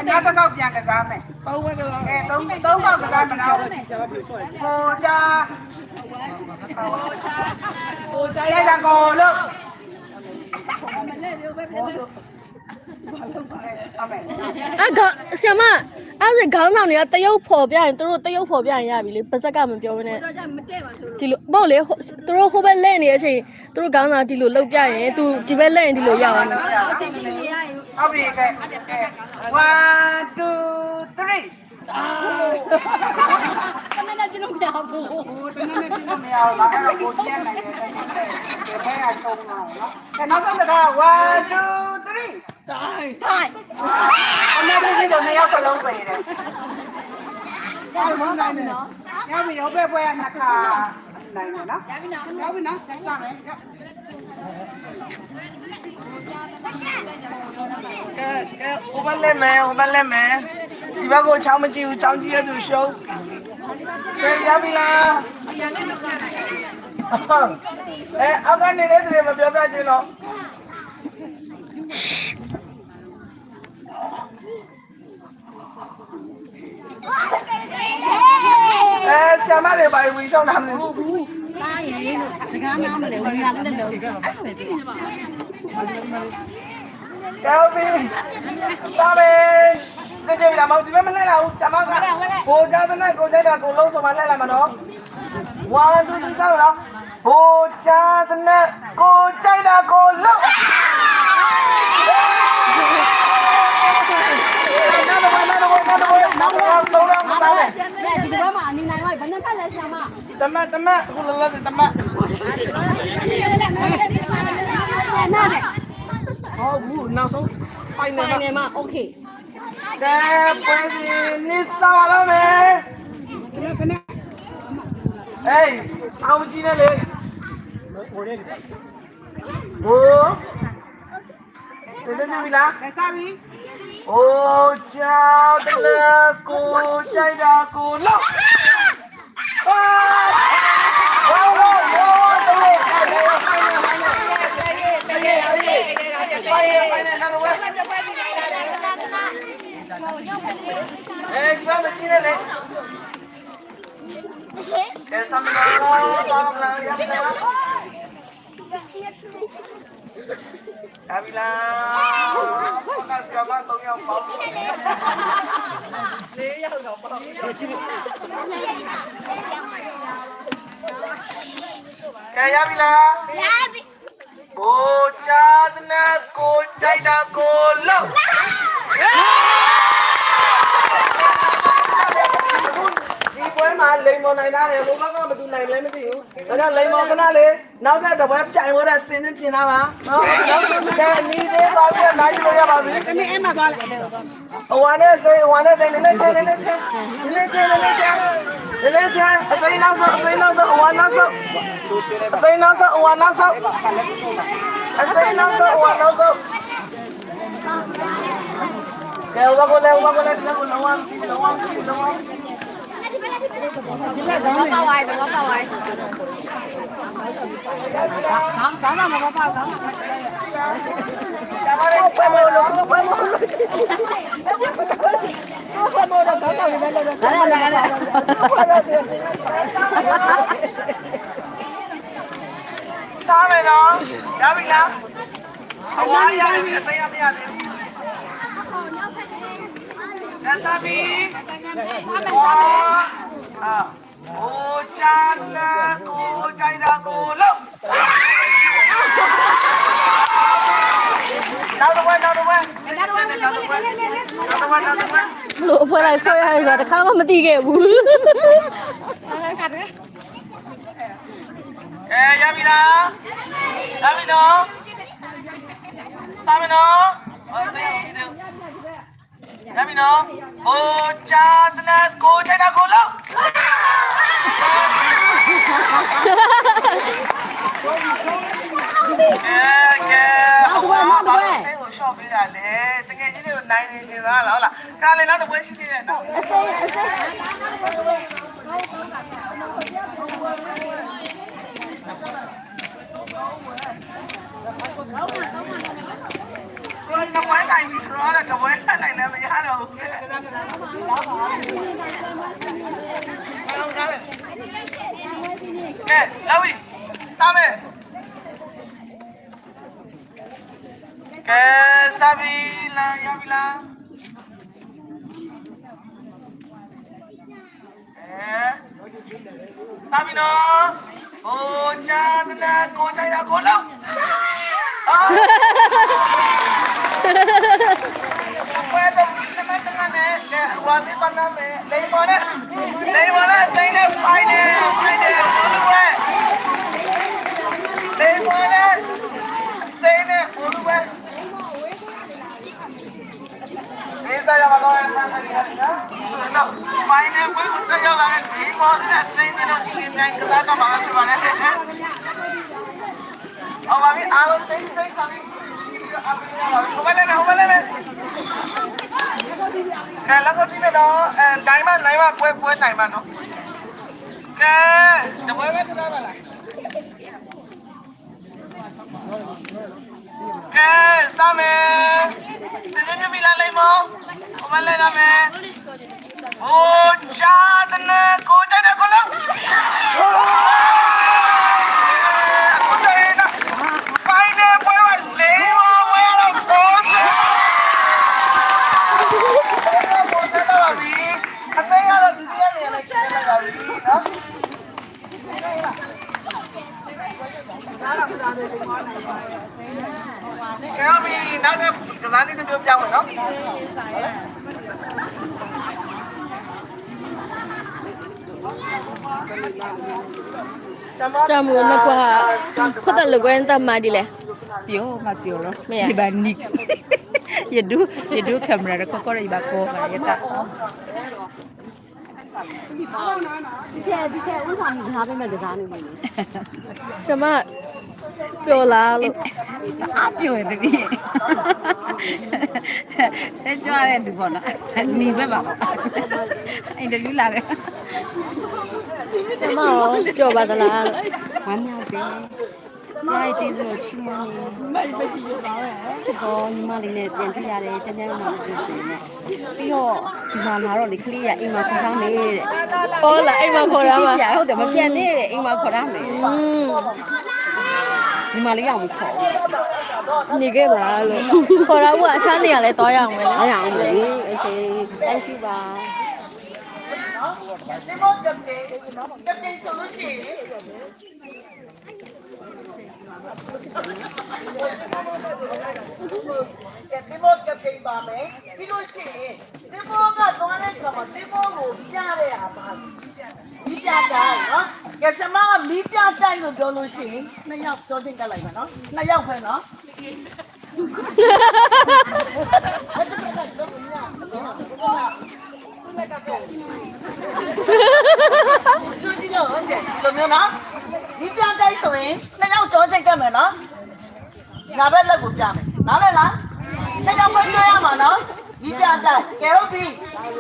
နောက်တစ်ခေါက်ပြန်ကစားမယ်သုံးခေါက်ကစားမလားဟိုကြားရတာကိုလို့ဆရာမအဲ့ဒါခေါင်းဆောင်တွေကတရုတ်ဖော်ပြရင်သူတို့တရုတ်ဖော်ပြရင်ရပြီလေပါဇက်ကမပြောဘဲနဲ့ဒီလိုပေါ့လေသူတို့ဟိုဘက်လဲနေတဲ့အချိန်သူတို့ခေါင်းဆောင်ဒီလိုလှုပ်ပြရင်သူဒီဘက်လဲရင်ဒီလိုရောက်အောင်အချိန်ကြီးနေရရင်ဟုတ်ပြီကဲ1 2 3တမန်နဲ့ကျလို့မရဘူးတနည်းနဲ့ကျလို့မရဘူးငါကတော့ကိုကျန်နိုင်တယ်ဘယ်ကအချုံးတော့နော်နောက်ဆုံးက1 2 3ထိုင်အမေတို့ကတော့နှစ်ယောက်စလုံးပဲတယ်ဟုတ်ပါဘူးနော်ရပြီတော့ပဲပွဲရနှစ်ခါ နိုင်တယ်နော်ရောက်ပြီနော်ဆက်စမယ်ဟိုဘက်လက်မယ်ဒီဘက်ကိုချောင်းမကြည့်ဘူးချောင်းကြည့်ရသူရှုံးကဲရပြီလားအောက်ကနေနေတဲ့သူတွေမပြောပြချင်းတော့ဆရာမတွေပါဝင်ရှောင်းတာမလို့ သားရင်လို့စကားနားမလဲဝင်လာတဲ့လို့အဲ့ဒါပဲပြော ကောင်းပြီသားပဲစိတ်ကြိုက်လာမဟုတ်ဒီဘက်မလဲလာဘူးဆရာမကကိုကြတဲ့နဲ့ကိုကြိုက်တာကိုလုံးဆိုမှလဲလာမှာနော်1 2 3ဆောက်တော့ကိုကြတဲ့နဲ့ကိုကြိုက်တာကိုလုံးနောက်တော့သုံးတော့မသားနဲ့ ဒီဘက်မှာအနီနိုင်လိုက်ဘယ်နှခက်လဲဆရာမ တမအခုလောလောတမ နားလေ ဟုတ်ဘူးနောက်ဆုံးဖိုင်နယ် ဖိုင်နယ်မှာโอเค ကဲပွဲစီနစ်ဆောင်လာမယ်ခဏအေးအောင်ကြည့်နေလေဟိုတည်ပြီလားကဲစားပြီဟိုကြောက်တယ်ကိုကြိုက်တာကိုလောက်ဘာမချင်လေကဲစမ်းမလားဘာမလားရပြီလားဘာကစကားမတော့ရောက်ပါဘူး4ရောက်တော့ပါကဲရပြီလားရပြီကိုချာဒနာကိုကြိုက်တာကိုလောက်ဒီပွဲမှာလိမ်မော်နိုင်တာလေဘုမကမတူနိုင်လဲမသိဘူးဒါကြောင့်လိမ်မော်ကနာလေနောက်တဲ့ပွဲပြိုင်ဝဲတဲ့စင်းင်းပြင်လာပါနော်နောက်တဲ့နီးသေးသွားပြီးနိုင်လို့ရပါပြီဒီနေ့အဲ့မှာသွားလိုက်ဟိုဝါနဲ့စိတ်နည်းနည်းချင်းအစိမ်းနောက်ဆုံးအဝါနောက်ဆုံးအစိမ်းနောက်ဆုံးအဝါနောက်ဆုံးကဲဘာကိုလဲလောဝမ်းလောဝမ်းဒီဘက်တော့ပါဝိုင်းတော့ပါဝိုင်းကောင်းတာမပါကောင်း ကျမတို့ပွဲမလို့တော့ကောင်းဆောင်နေမယ်လို့လာ စားမယ်နော်ရပြီလားအဝါရပြီအစိမ်းရမရသေးဘူးလက်သဘီဝါဟိုချာနာကိုကြိုက်တာကိုလုံးနောက်တော့လို့အဖွဲလိုက်ဆွဲရဆိုတော့တခါမှမသိခဲ့ဘူးရပြီလားရပြီနော်စားမယ်နော်ရပြီနော်ဟိုချာနာကိုကြိုက်တာကိုလုံးကဲဟိုမှာဘာလို့ဆေးကိုရှော့ပေးတာလဲတကယ်ကြီးတွေကိုနိုင်နေသားလားဟုတ်လားကားလေနောက်တစ်ပွဲရှိသေးတယ်နော်အစိမ်းကိုကပွဲတိုင်းပြီးဆိုတော့ကပွဲတိုင်းလည်းမရတော့ဘူးကဲလာဝီသားမယ်ကဲစားပြီလားရပြီလားစားပြီနော်ဟိုချာဒနာကိုကြိုက်တာကိုလုံးဘယ်တော့ဒီမတ်တမနဲ့ဝါဒီပနာမဲ့လေမော်နဲ့စိတ်နဲ့ဖိုင်နေလေမော်နဲ့စိတ်နဲ့ဘူလူပဲဒီစားရမလို့ဆန်းနေရတယ်နော်ဖိုင်နေဘယ်ကိုကြောက်လာလဲဒီ ပေါ်နဲ့စိတ်နဲ့ရှင်းနိုင်ကြတာမှာဆိုပါနဲ့အော်ပါပြီအားလုံးစိတ်စိတ်ဆောင်ဟိုမလဲဟိုမလဲကဲလောက်ဒီမဲ့တော့တိုင်းမနိုင်မပွဲနိုင်မနော်ကဲတပွဲပဲသနာပါလားကဲစမယ်ဒီနေ့မိလာလိုက်မဟိုမလဲရမယ်โอ้ชาตนะโกใจนะคนละโอ้ใจนะไปเนี่ยไปว่าเลวเว้ยเราโพสโพสแล้วพี่อันนี้ก็ดีๆเลยอะไรกันแล้วพี่เนาะแกมีนักเนี่ยกระดานนี่จะပြောင်းမယ်เนาะจำมือนักว่าเขาแต่ละเว้นตามมาดีเลย ပြောမပြောတော့ဒီပါနိရဒူကင်မရာကိုကိုရပါကိုပါရတာ ဒီချက်ဥဆောင်ကြီးထားပေးမဲ့တရားနေနေ 什么表啦လို့ အားပြောတယ်တပည့်တဲ့ကြွားတဲ့သူပေါ့နော်နေပဲပါအင်တာဗျူးလာတယ် 什么表ပါသလား ဝမ်းမြောက်တယ်ညာကျေးဇူးတော်ချီးမွမ်းနေချစ်တော်ညီမလေးနဲ့ပြန်ပြရတယ်ကျန်းကျန်းမာမာကြည့်နေပြီးတော့ဒီမှာလာတော့လေကလေးကအိမ်မှာခေါ်ထားမယ်တဲ့ ဟောလာအိမ်မှာခေါ်ရမှာ ဟုတ်တယ်မပြန်နဲ့တဲ့အိမ်မှာခေါ်ထားမယ်ညီမလေးအောင်ခေါ် နေခဲ့ပါလို့ခေါ်ရဖို့အခြားနေရာလဲတွားရအောင်ပဲလေ အားရအောင်လေโอเค thank you ပါ ဒီမောကပ်တင်ဆိုလို့ရှိရင်ဒီမောကပ်တင်ပါမယ်ပြီးလို့ရှိရင်ဒီမောကသွားတဲ့ခါမှာဒီမောကိုပြရတဲ့ဟာပါဒီပြတာနော်ကဲစမကမီးပြတိုက်လို့ပြောလို့ရှိရင်နှစ်ယောက်ကြောတင်တက်လိုက်ပါနော်နှစ်ယောက်ပဲနော်လူကြီးတော့ဟုတ်တယ်လိုမျိုးနော်ဒီပြတိုက်ဆိုရင်နှစ်ယောက်ကြောတင်တက်မယ်နော်ငါပဲလက်ကိုပြမယ်နားလဲလားနှစ်ယောက်ပဲပြောရမှာနော်ဒီပြတိုက်ကဲဟုတ်ပြီ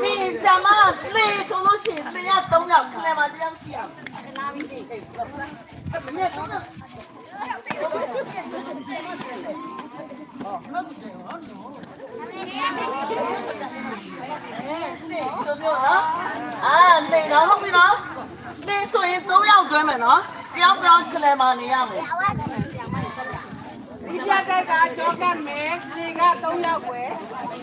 ပြီးဆာမလေဆိုလို့ရှိရင်တစ်ယောက်သုံးယောက်ခလဲမှာတစ်ယောက်ရှိအောင်နားပြီးနေတယ်မနေ့ကတော့နေတော့ဟုတ်ပြီနော်နေဆိုရင်3ယောက်တွဲမယ်နော်တယောက်ပြောင်းခလဲမှာနေရမယ်ဒီပြတိုက်ကကြောကတ်မယ်နေက3ယောက်ွယ်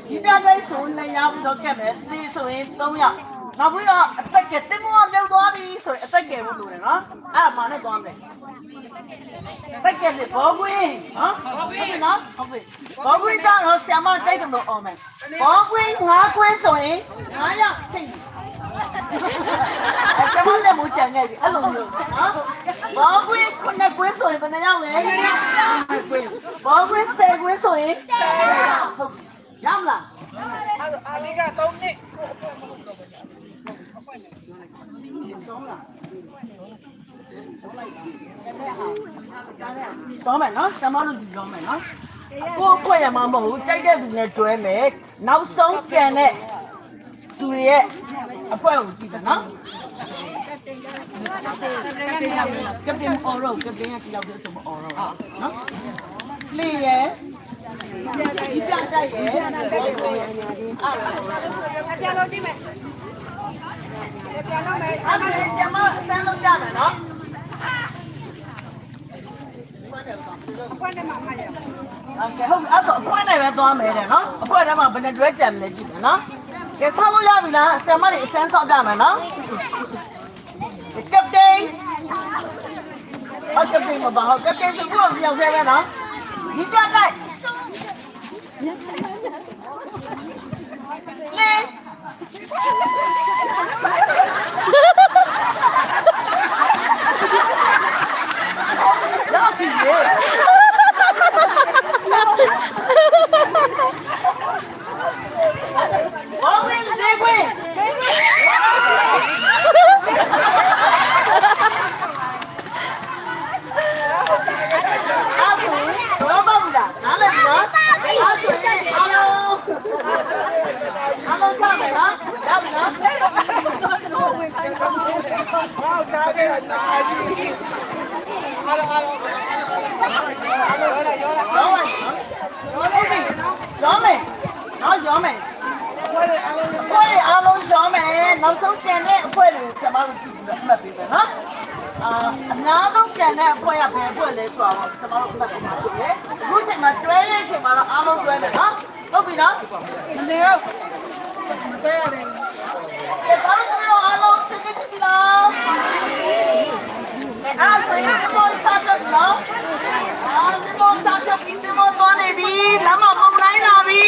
ဒီပြတိုက်ဆို2ယောက်ကြောကတ်မယ်နေဆိုရင်3ယောက်နောက်ပြီးတော့အသက်ကတင်မောမြုပ်သွားပြီဆိုရင်အသက်ကယ်ဖို့လိုတယ်နော်အဲ့ဒါမှနဲ့သွားမယ်အသက်ကယ်ဘောကွင်းနော်ဟုတ်ပြီနော်ဟုတ်ပြီဘောကွင်းတော့ဆရာမတိုက်တယ်လို့အောင်မယ်ဘောကွင်း5ကွင်းဆိုရင်9ယောက်ချိန်ဆရာမလည်းမကြံခဲ့ပြီအဲ့လိုမျိုးနော်ဘောကွင်း9ကွင်းဆိုရင်ဘယ်နှယောက်လဲဘောကွင်း10ကွင်းဆိုရင်10ယောက်ဟုတ်ရမလားအာလီက3နှစ်တော့မယ်နော်ကျမတို့ဒီတော့မယ်နော်ကိုယ်ဖွဲ့ရမှာမဟုတ်ဘူးကြိုက်တဲ့သူနဲ့တွဲမယ်နောက်ဆုံးကြံတဲ့သူရဲ့အဖွဲကိုကြည့်တယ်နော်ကပ်တင်အော်ရောကပ်တင်ကကြည့်လောက်တဲ့ဆိုမအော်ရောနော်လေရဲ့ဒီပြတိုက်ရဲ့အားပြန်လို့ကြည့်မယ်ပြန်လို့မယ်အားလည်းကျမဆန်းလို့ကြမယ်နော်အဖွဲနဲ့မှမှရအောင်ဟုတ်အဲ့တော့အဖွဲနဲ့ပဲသွားမယ်တဲ့နော်အဖွဲထဲမှာဘယ်နဲ့တွဲကြံမလဲကြည့်မယ်နော်ကဲဆောက်လို့ရပြီလားဆရာမတွေအစမ်းဆောက်ကြမယ်နော်ကပ်တင်ဟုတ်ကဲ့ပြင်မပါဟုတ်ကဲ့ပြင်ဆိုတော့ပြောင်းသေးပဲနော်ဒီပြတိုက်လေတော့ဒီလေဘောဝင်လေကွင်း ရောမယ်နော်ရောမယ်ခွဲအားလုံးရောမယ်နောက်ဆုံးကျန်တဲ့အဖွဲတွေကိုကျွန်တော်တို့ကြည့်ပြီးတော့မှတ်ပေးမယ်နော်အများဆုံးကျန်တဲ့အဖွဲကဘယ်ဖွဲလဲဆိုတော့ကျွန်တော်တို့မှတ်ပေးမှာဖြစ်တယ်အခုချိန်မှာတွဲရဲ့ချိန်မှာတော့အားလုံးတွဲမယ်နော်ဟုတ်ပြီနော်မနေတော့တွဲရတယ်ဒီကောင်တို့အားလုံးသိကြပြီလားအားလုံးကိုစားတော့နော်အားလုံးကိုစားတော့ဒီလိုသွားနေပြီလမ်းမပုံနိုင်လာပြီ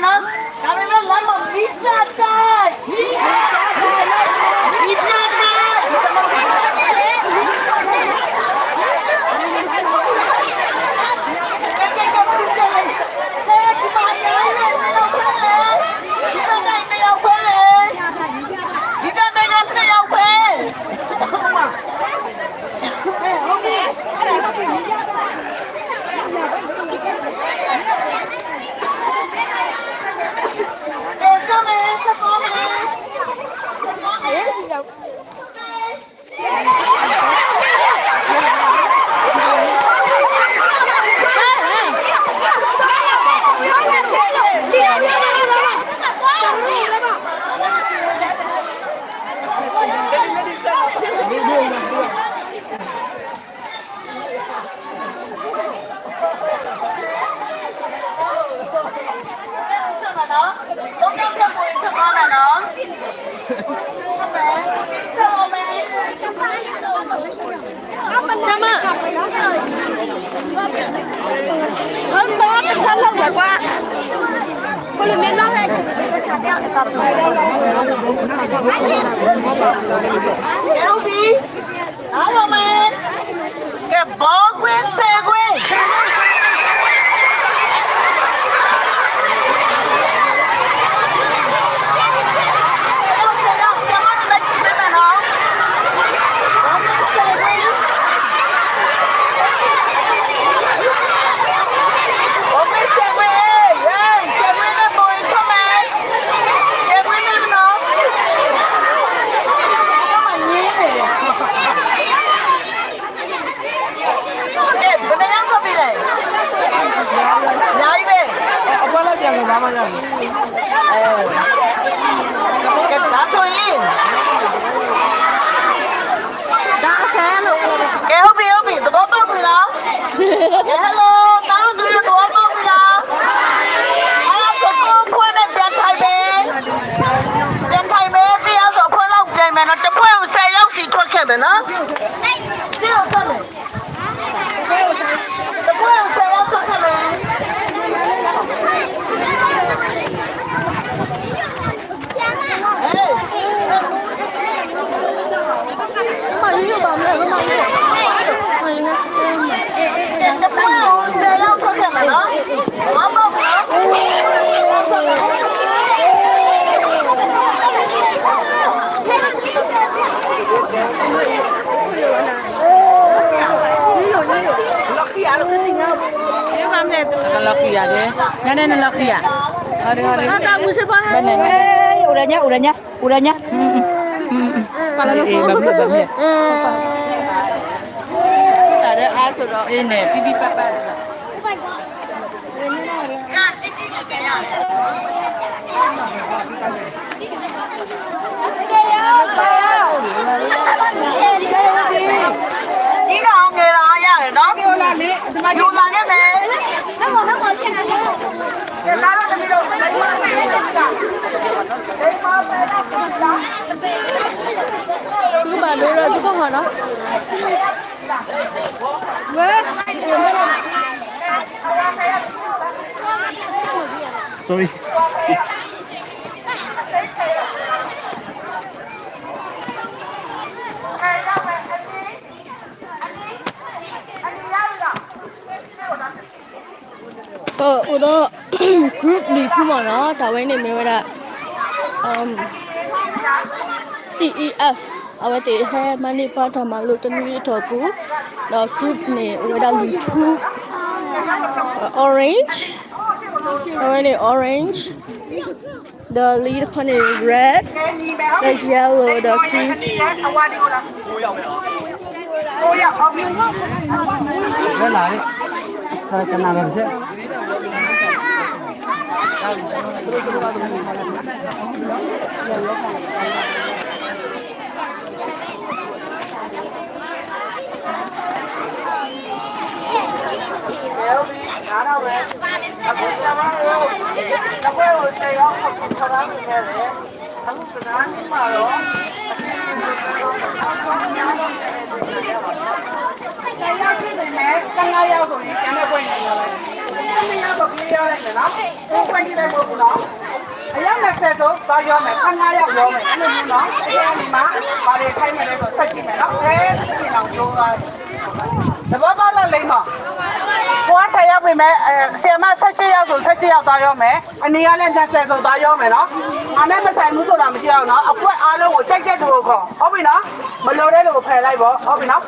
နော်ဒါပေမဲ့လမ်းမပြီးကြတယ်ပြီးကြမယ်နော်ကြည့်အောင်ဆက်မယ်တပွဲကိုဆက်အောင်ဆက်မယ်မရရပါမယ်မမရတပွဲကိုဆက်အောင်ဆက်မယ်နော်မမLakhiya deh. Nana lakhiya. Hari-hari. Kakak musik apa? Uranya. Kalau bagus. Ada asal ini pipi papa. Chỉ còn người là nha đó vô là đi vô là cái này nó ngồi cái này cái đó nó đi đâu đấy mà cứ bà đưa ra tôi có hỏi nó sorry đó group đi phim mà nó tao ấy này mình là CEF ở đây thì hai mani pa tham gia lúc tân vi thọ phú đó group này ở đây đi phú orange ở đây này orange the lead one is red the yellow the green 9ရောက်ဟုတ်ပြီ ဘယ်လာလဲခါကနာပဲဆက် နားတော့ပဲအခုကျမတို့တပွဲကိုဆယ်ရောက်ခါးနေတယ်အခုကစားနေမှာတော့ရောက်ပြီနဲ့15ရောက်ဆိုရင်ကျန်တဲ့ပွဲနေရောပဲ15ရောက်တော့ပြေးရလိုက်မယ်နော်ကိုယ်ပွဲကြည့်လိုက်ဖို့နော်အရောက်20ဆိုတော့ရောမယ်15ရောက်ရောမယ်အဲ့လိုမျိုးနော်အဲဒီမှာဘာတွေခိုင်းမယ်လဲဆိုဆက်ကြည့်မယ်နော်ဒီတော့ပြောတာတဘောပေါက်တော့လိမ့်ပါကိုက10ရောက်ပြီမဲ့ဆီယမ16ရောက်ဆို16ရောက်သွားရောမယ်အနေကလည်း20ဆိုသွားရောမယ်နော်အားနဲ့မဆိုင်ဘူးဆိုတာမရှိအောင်နော်အကွက်အားလုံးကိုကြိုက်တဲ့သူကိုခေါ်ဟုတ်ပြီနော်မလိုတဲ့လူကိုဖယ်လိုက်ပေါ့ဟုတ်ပြီနော်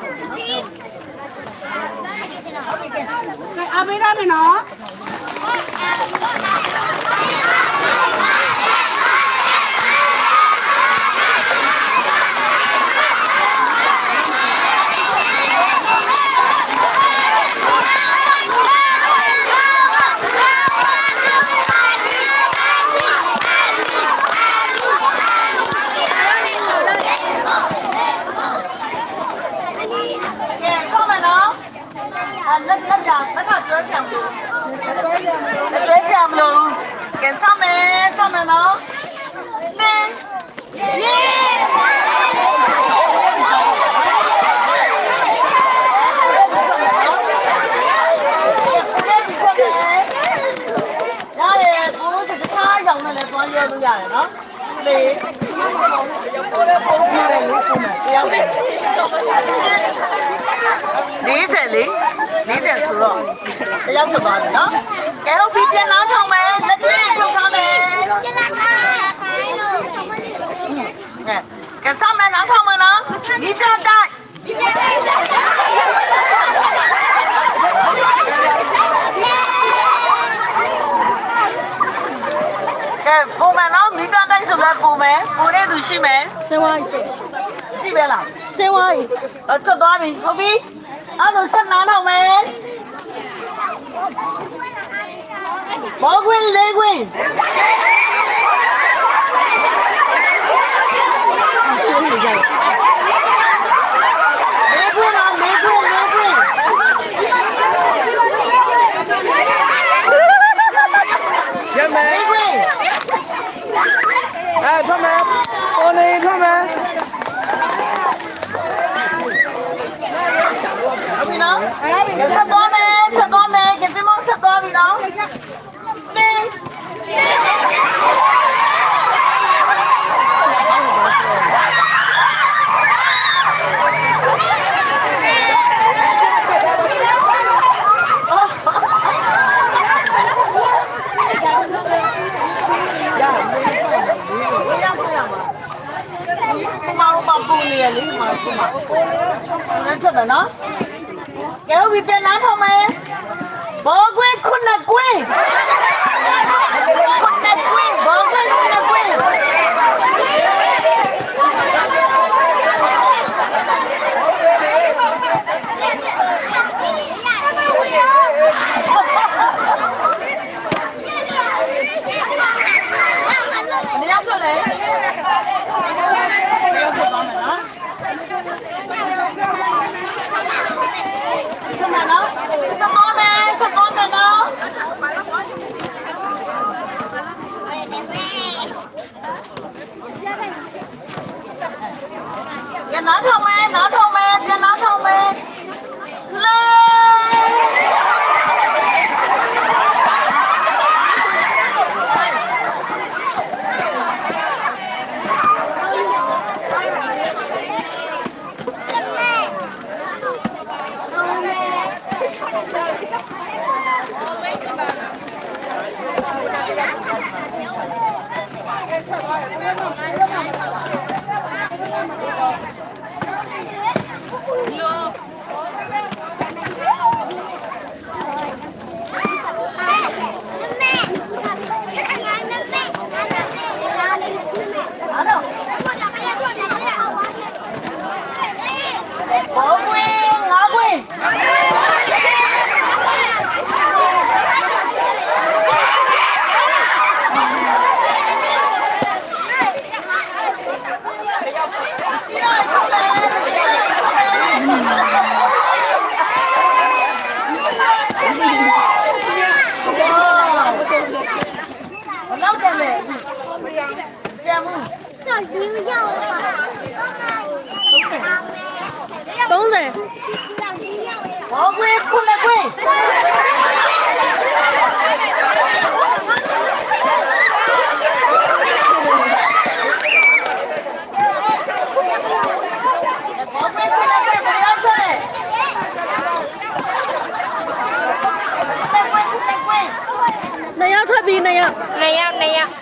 အမေရမယ်နော်40လေ40ဆိုတော့တယောက်ဖြစ်သွားပြီနော်ကဲဟုတ်ပြီပြန်လာဆောင်မယ်လက်တွေ့ထုတ်ထားမယ်ကဲစမယ်လာဆောင်မယ်နော်ဒီပြတ်တိုက်ကဲပုံမှန်နော်မိပြတ်တိုက်ဆိုတော့ပုံမယ်ပုံတဲ့သူရှိမယ် ဆင်းသွားပြီ ကြည့်ပဲလား ဆင်းသွားပြီ ထွက်သွားပြီဟုတ်ပြီအဲ့လိုဆက်နားထောင်မယ်ဘောကွင်းလေးကွင်းဆင်းနေကြတယ် လေးကွင်းလားလေးကွင်းလေးကွင်းရမယ်လေးကွင်းထွက်မယ်ပေါ်နေထွက်မယ်ဟုတ်ပြီနော်ဆက်သွားမယ်ကတိမောဆက်သွားပြီနော်နော်ကဲဝီပြန်လာထောင်မယ်ဘောကွင်းခုနှစ်ကွင်းဘောကွင်းခုနှစ်ကွင်းမရောက်ဆိုလေနားထောင်မယ်ပြန်နားထောင်မယ်လေ ဘောကွေးခုနှစ်ကွေး2ယောက်ထွက်ပြီး2ယောက် 2ယောက်2ယောက်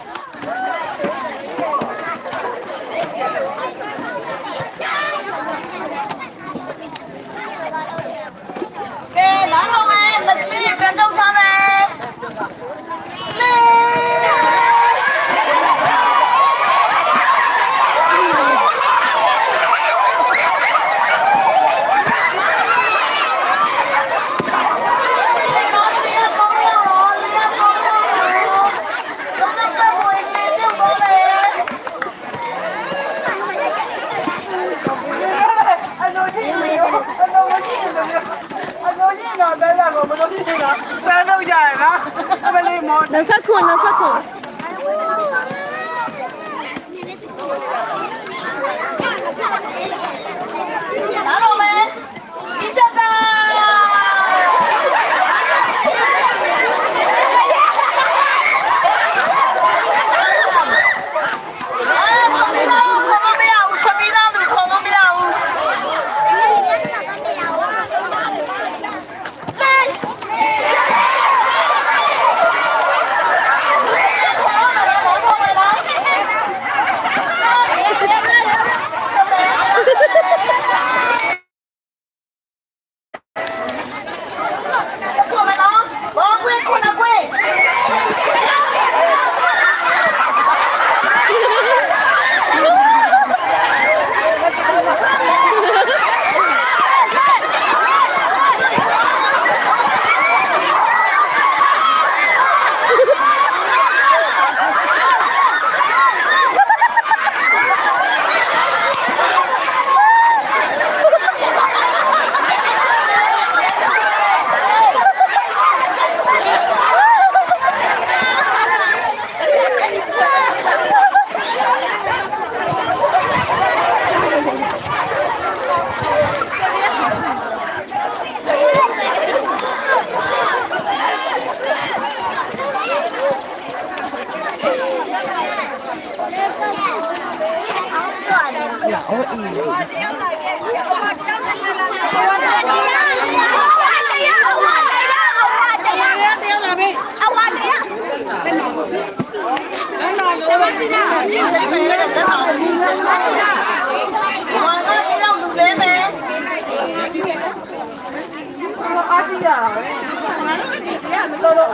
ကဲနားတော့မယ်မကြည့်ပြန်တော့ထားမယ်ဆန်းတော့ကြရနော်အမလေးမော် 29 29 နားတော့မယ်ဒီတက်တာ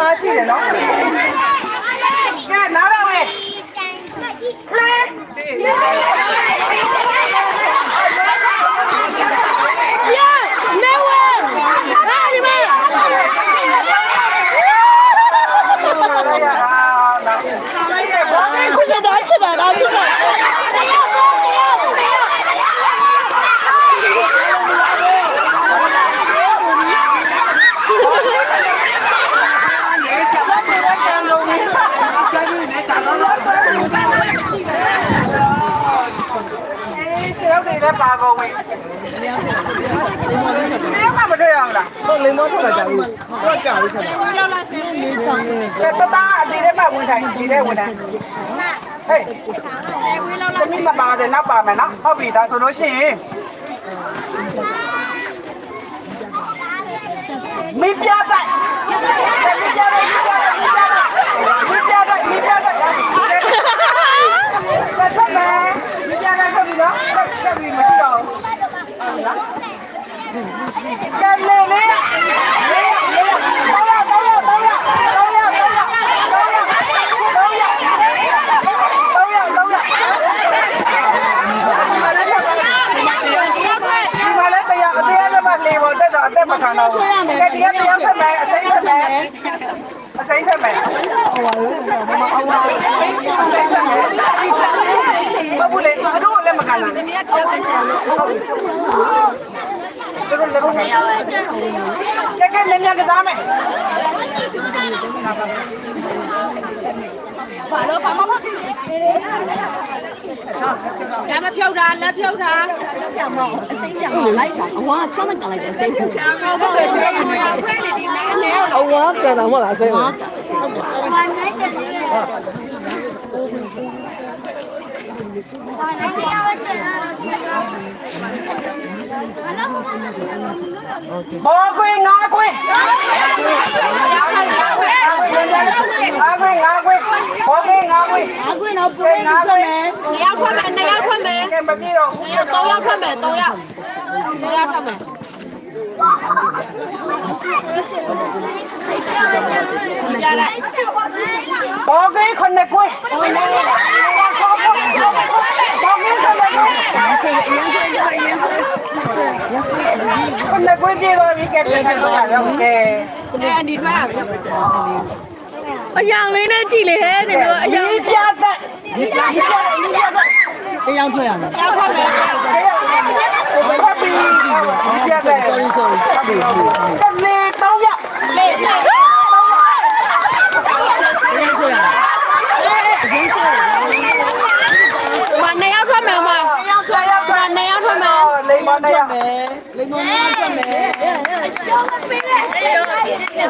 အားရှိတယ်နော်ကဲနားတော့မယ်ကဲပါကုန်ဝင်ဒီမှာမတွေ့အောင်လားဟုတ်လိမ္မောထွက်လာကြဘူးတော့ကြာပြီဆက်လာလောက်လာဆယ်ပြီးချောင်းနေတတားဒီထဲမှာဝင်ထိုင်ဒီထဲဝင်ထိုင်ဟေးဝေးလောက်လာသမီးမပါတယ်နောက်ပါမယ်နော်ဟုတ်ပြီဒါဆိုလို့ရှိရင်မင်းပြတိုက်မင်းပြတိုက်မင်းပြတိုက်မင်းပြတိုက်မင်းပြတိုက်ဆက်မယ်မင်းပြတိုက်ဆက်ပြီနော်ဆက်ပြီမရှိတော့ဟုတ်လားကဲလေလေလေဘောတက်တော့အသက်မခံတော့ဘူး။ကဲဒီကတရားဖက်မယ်အသိဖက်မယ်အသိဖက်မယ်ဟိုပါလို့မမအောင်ပါအသိဖက်မယ်ဘာဘူးလေတို့လည်းမခံနိုင်ဘူး။တရားဖက်ကြလို့ဟုတ်ပြီ။တို့လည်းမခံနိုင်ဘူး။ကဲကဲမြန်မြန်ကစားမယ်။ ဘာလို့ဘာမှမသိဘူးဒါမဖြုတ်တာလက်ဖြုတ်တာ ပြောင်းမအသိပြောင်းမလိုက်ဆိုင်အဝါချမ်းကန်လိုက်တယ်သိဘူး ဟုတ်ကဲ့ကျွန်တော်တို့ဖက်နေဒီနားနေရော အဝါကန်တာမလားဆဲ ဘာနိုင်တယ်လဲဘာနိုင်တယ်ရောချင်တာ ဘောခွေငါခွေငါခွေဘောခွေငါခွေ အကွင်းတော့ပြင်းနေတယ် 2ယောက်ထွက်မယ်2ယောက်ထွက်မယ် ကဲမပြေတော့ 3ယောက်ထွက်မယ်3ယောက်ထွက်မယ်ကြရတယ် ဘောခွေခနဲ့ခွေဘောခွေခနဲ့ခွေပြေတော့ဒီကဲပြေတော့ရတယ်ကဲ အဒီထွက်ရပြီ အယောင်လေးနဲ့ကြည့်လေဟဲ့နေတော့အယောင် ဒီပြတ်တဲ့ဒီပြတ် တရားထွက်ရတယ် ရောက်ထွက်မယ် ဘာပြီးဒီပြတ်တဲ့ sorry တလေတော့ရ လေလေ တရားထွက်ရတယ် မ2ယောက်ထွက်မယ်မ ရောက်ဆွဲရောက်ဆွဲ 2ယောက်ထွက်မယ် လိမ္မာနဲ့ရ လိမ္မောနဲ့ထွက်မယ်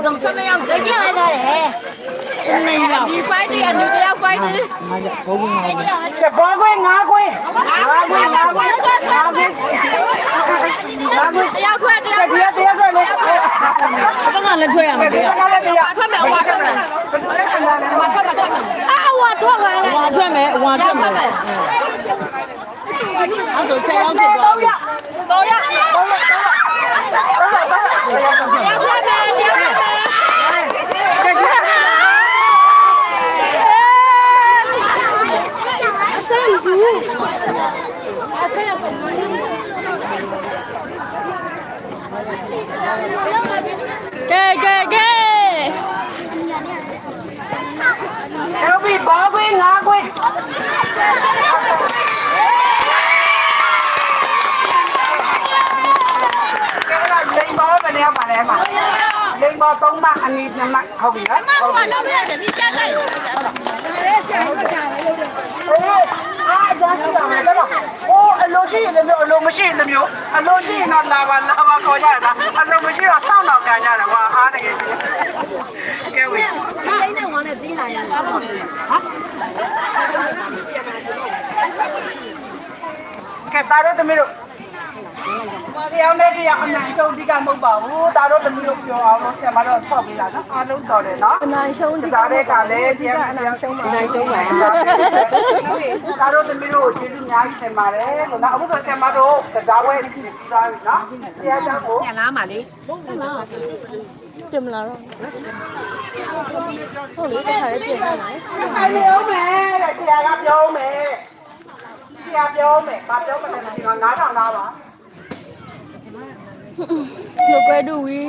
တော့ဆက်နေအောင်ကြည့်ရတာလေနေရ ဒီ fight တွေအနူတယောက် fight တွေ ဘုံဘုံနဲ့ ကဲဘောခွေငါခွေငါခွေ တယောက်ထွက်တယောက်ထွက် တရားဆွဲလေ ဘက်ကလည်းထွက်ရမယ်တရား ကလည်းတရား ထွက်မယ်ဟိုထွက်မယ် ဘယ်လိုလဲခဏလဲ ဟိုထွက်မယ်အာဟိုထွက်မယ် ဝါထွက်မယ်ဝါထွက်မယ်အဲ့ဒါဆက်အောင်ဖြစ်သွားပြီ တော့ရတယောက်ထွက်မယ်တယောက်ထွက်မယ် ကဲကဲကဲ အဲ့ဒီဘောခွေငါခွေကဲလာလိမ္မာဘယ်နေရာမှာလဲမှာလိမ္မာ3မှအနီး2မှဟုတ်ပြီနော်ဟုတ်ပြီ လောက်ရတယ်ပြီးကြတယ် အားကြောင်းတာမယ်တော့အိုးအလိုရှိရင်လည်းမျိုးအလိုမရှိရင်လည်းမျိုးအလိုရှိရင်တော့လာပါခေါ်ကြတာအလိုမရှိတော့စောင့်တော့ကြကြတယ်ကွာအားတကယ်ကဲဝေး တိုင်းနဲ့ဝမ်းနဲ့ပြီးလာရတယ် ကဲသားတို့သမီးတို့တရားနဲ့တရားအနိုင်ဆုံးဒီကမဟုတ်ပါဘူးသားတို့သမီးတို့ပြောအောင်လို့ဆရာမတို့ဆော့ပေးလာနော်အားလုံးတော်တယ်နော် အနိုင်ရှုံးဒီ ဒါတဲ့ကလည်းတရား အနိုင်ရှုံးပါ နိုင်ရှုံးပါ သားတို့သမီးတို့ကျေးဇူးအများကြီးတင်ပါတယ်လို့နော်အခုဆိုဆရာမတို့ကြားပွဲကြည့်ပြီးသားပြီနော်တရားကြောင့်ကို ပြန်လာမှာလေ ပြင်မလာတော့ဟုတ်လေတစ်ခါလေးပြင်ထားတယ် အဲ့ဒီအောင်မယ်တဲ့ဆရာကပြောမယ်ဆရာပြောမယ်ဘာပြောမလဲဒီတော့နားထောင်သားပါ လုတ်ကွဲတူဝီ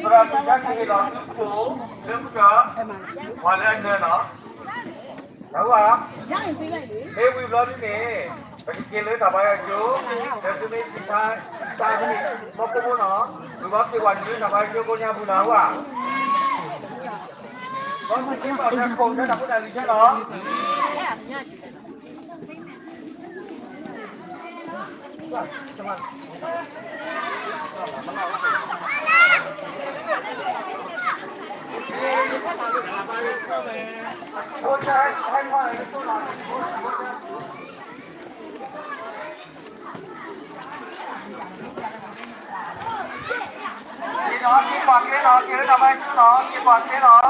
ဘရာပြန်ကြည့်တော့ကိုလမ်းကဝါလည်းနေနော်ဟုတ်ပါရရင်ပြေးလိုက်လေအေးဝီဘလော့ဒီနေဘယ်ကလေးတပါရကျိုးဒါစမေးစီသားစာမီဘောကဘောနော်ဒီဘောပြေဝါဒီတပါရကျိုးကိုညာဘူးလားဟာဘောမချင်းပါတဲ့ပုံနဲ့တော့တယ်ချက်နော်我这还放一个手拿。你拿去把给拿，给他们拿，去把给拿。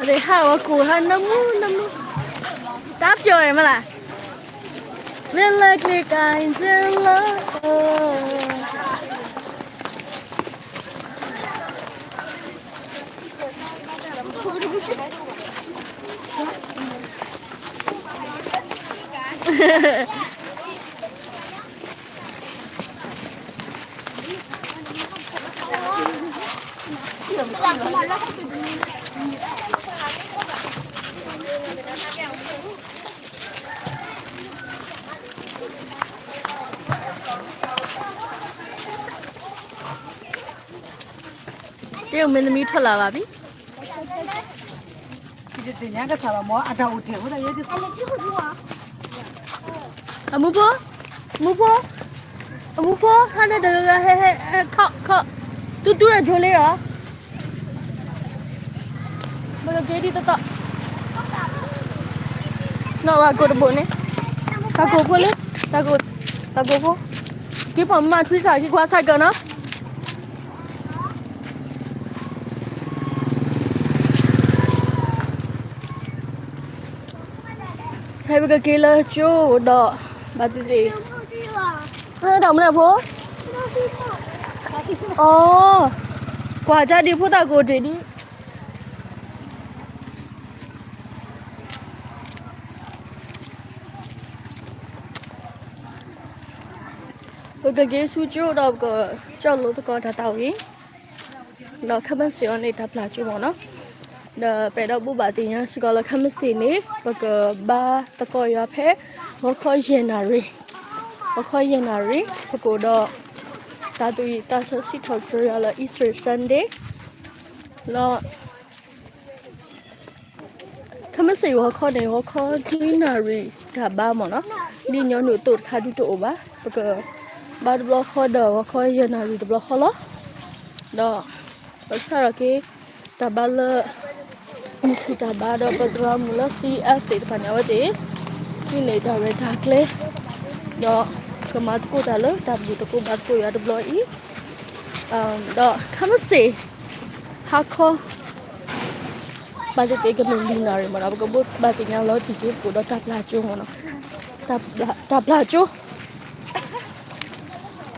để hai bà cụ hai năm đáp rồi em là lên lên cái cài trên lá Điều mình mi thoát là bà bi.ဒီညကစားပါမောအတောက်တယ်ဟိုတည်းရဲ့ Amu po, hana dah he kau, tu dah jual ya? Bagai jadi tetap. Nak aku tu boleh? Aku boleh? Aku po. Kita mama cuci sahaja kuasa kan? Hai bagai kela jo dah, batu ni. Đâu là phố? Ồ, quả cha đi phố ta cô đi đi. Bây giờ cái số chỗ đâu có cho lúa tôi còn thà tàu đi. Đó các bạn sẽ này tập lại chú bọn nó. Đó bây giờ bố bà thì nhá, sẽ gọi là các bạn sẽ này. Bây giờ ba ta coi ở phía có coi January. Ở khoai January, cô đó ta tụi ta sẽ sit học chơi là Easter Sunday, là không biết gì họ này họ January cả ba mà nó đi nhỏ nửa tuổi khai đi chỗ ba, bây giờ ba đứa lo khoai đầu và khoai January đứa lo khoai lót, đó, bây giờ là cái ta ba là một ta ba đó program là CF thì phải nhớ thế, cái này ta về thạc lệ, đó. Kemat ko dah le, dah buat ko mat ko ya ada bloi. Dah, kamu sih, hakko. Bagi tiga minggu nari mana, aku buat bagi yang lo cikir ko dah tap laju mana, tap laju.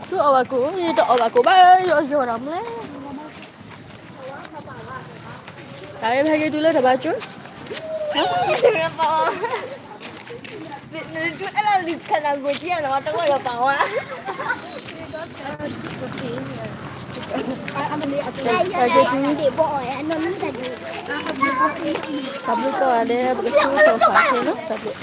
Tu awak ko, ini tu awak ko, bayar yo ram le. Kaya bagi dulu dah baju. Itu adalah di kanan gue dia, nama tengok ya bawa. Di bawah ya, non tadi. Tablet tu ada bekas tu, tak sah, no tablet.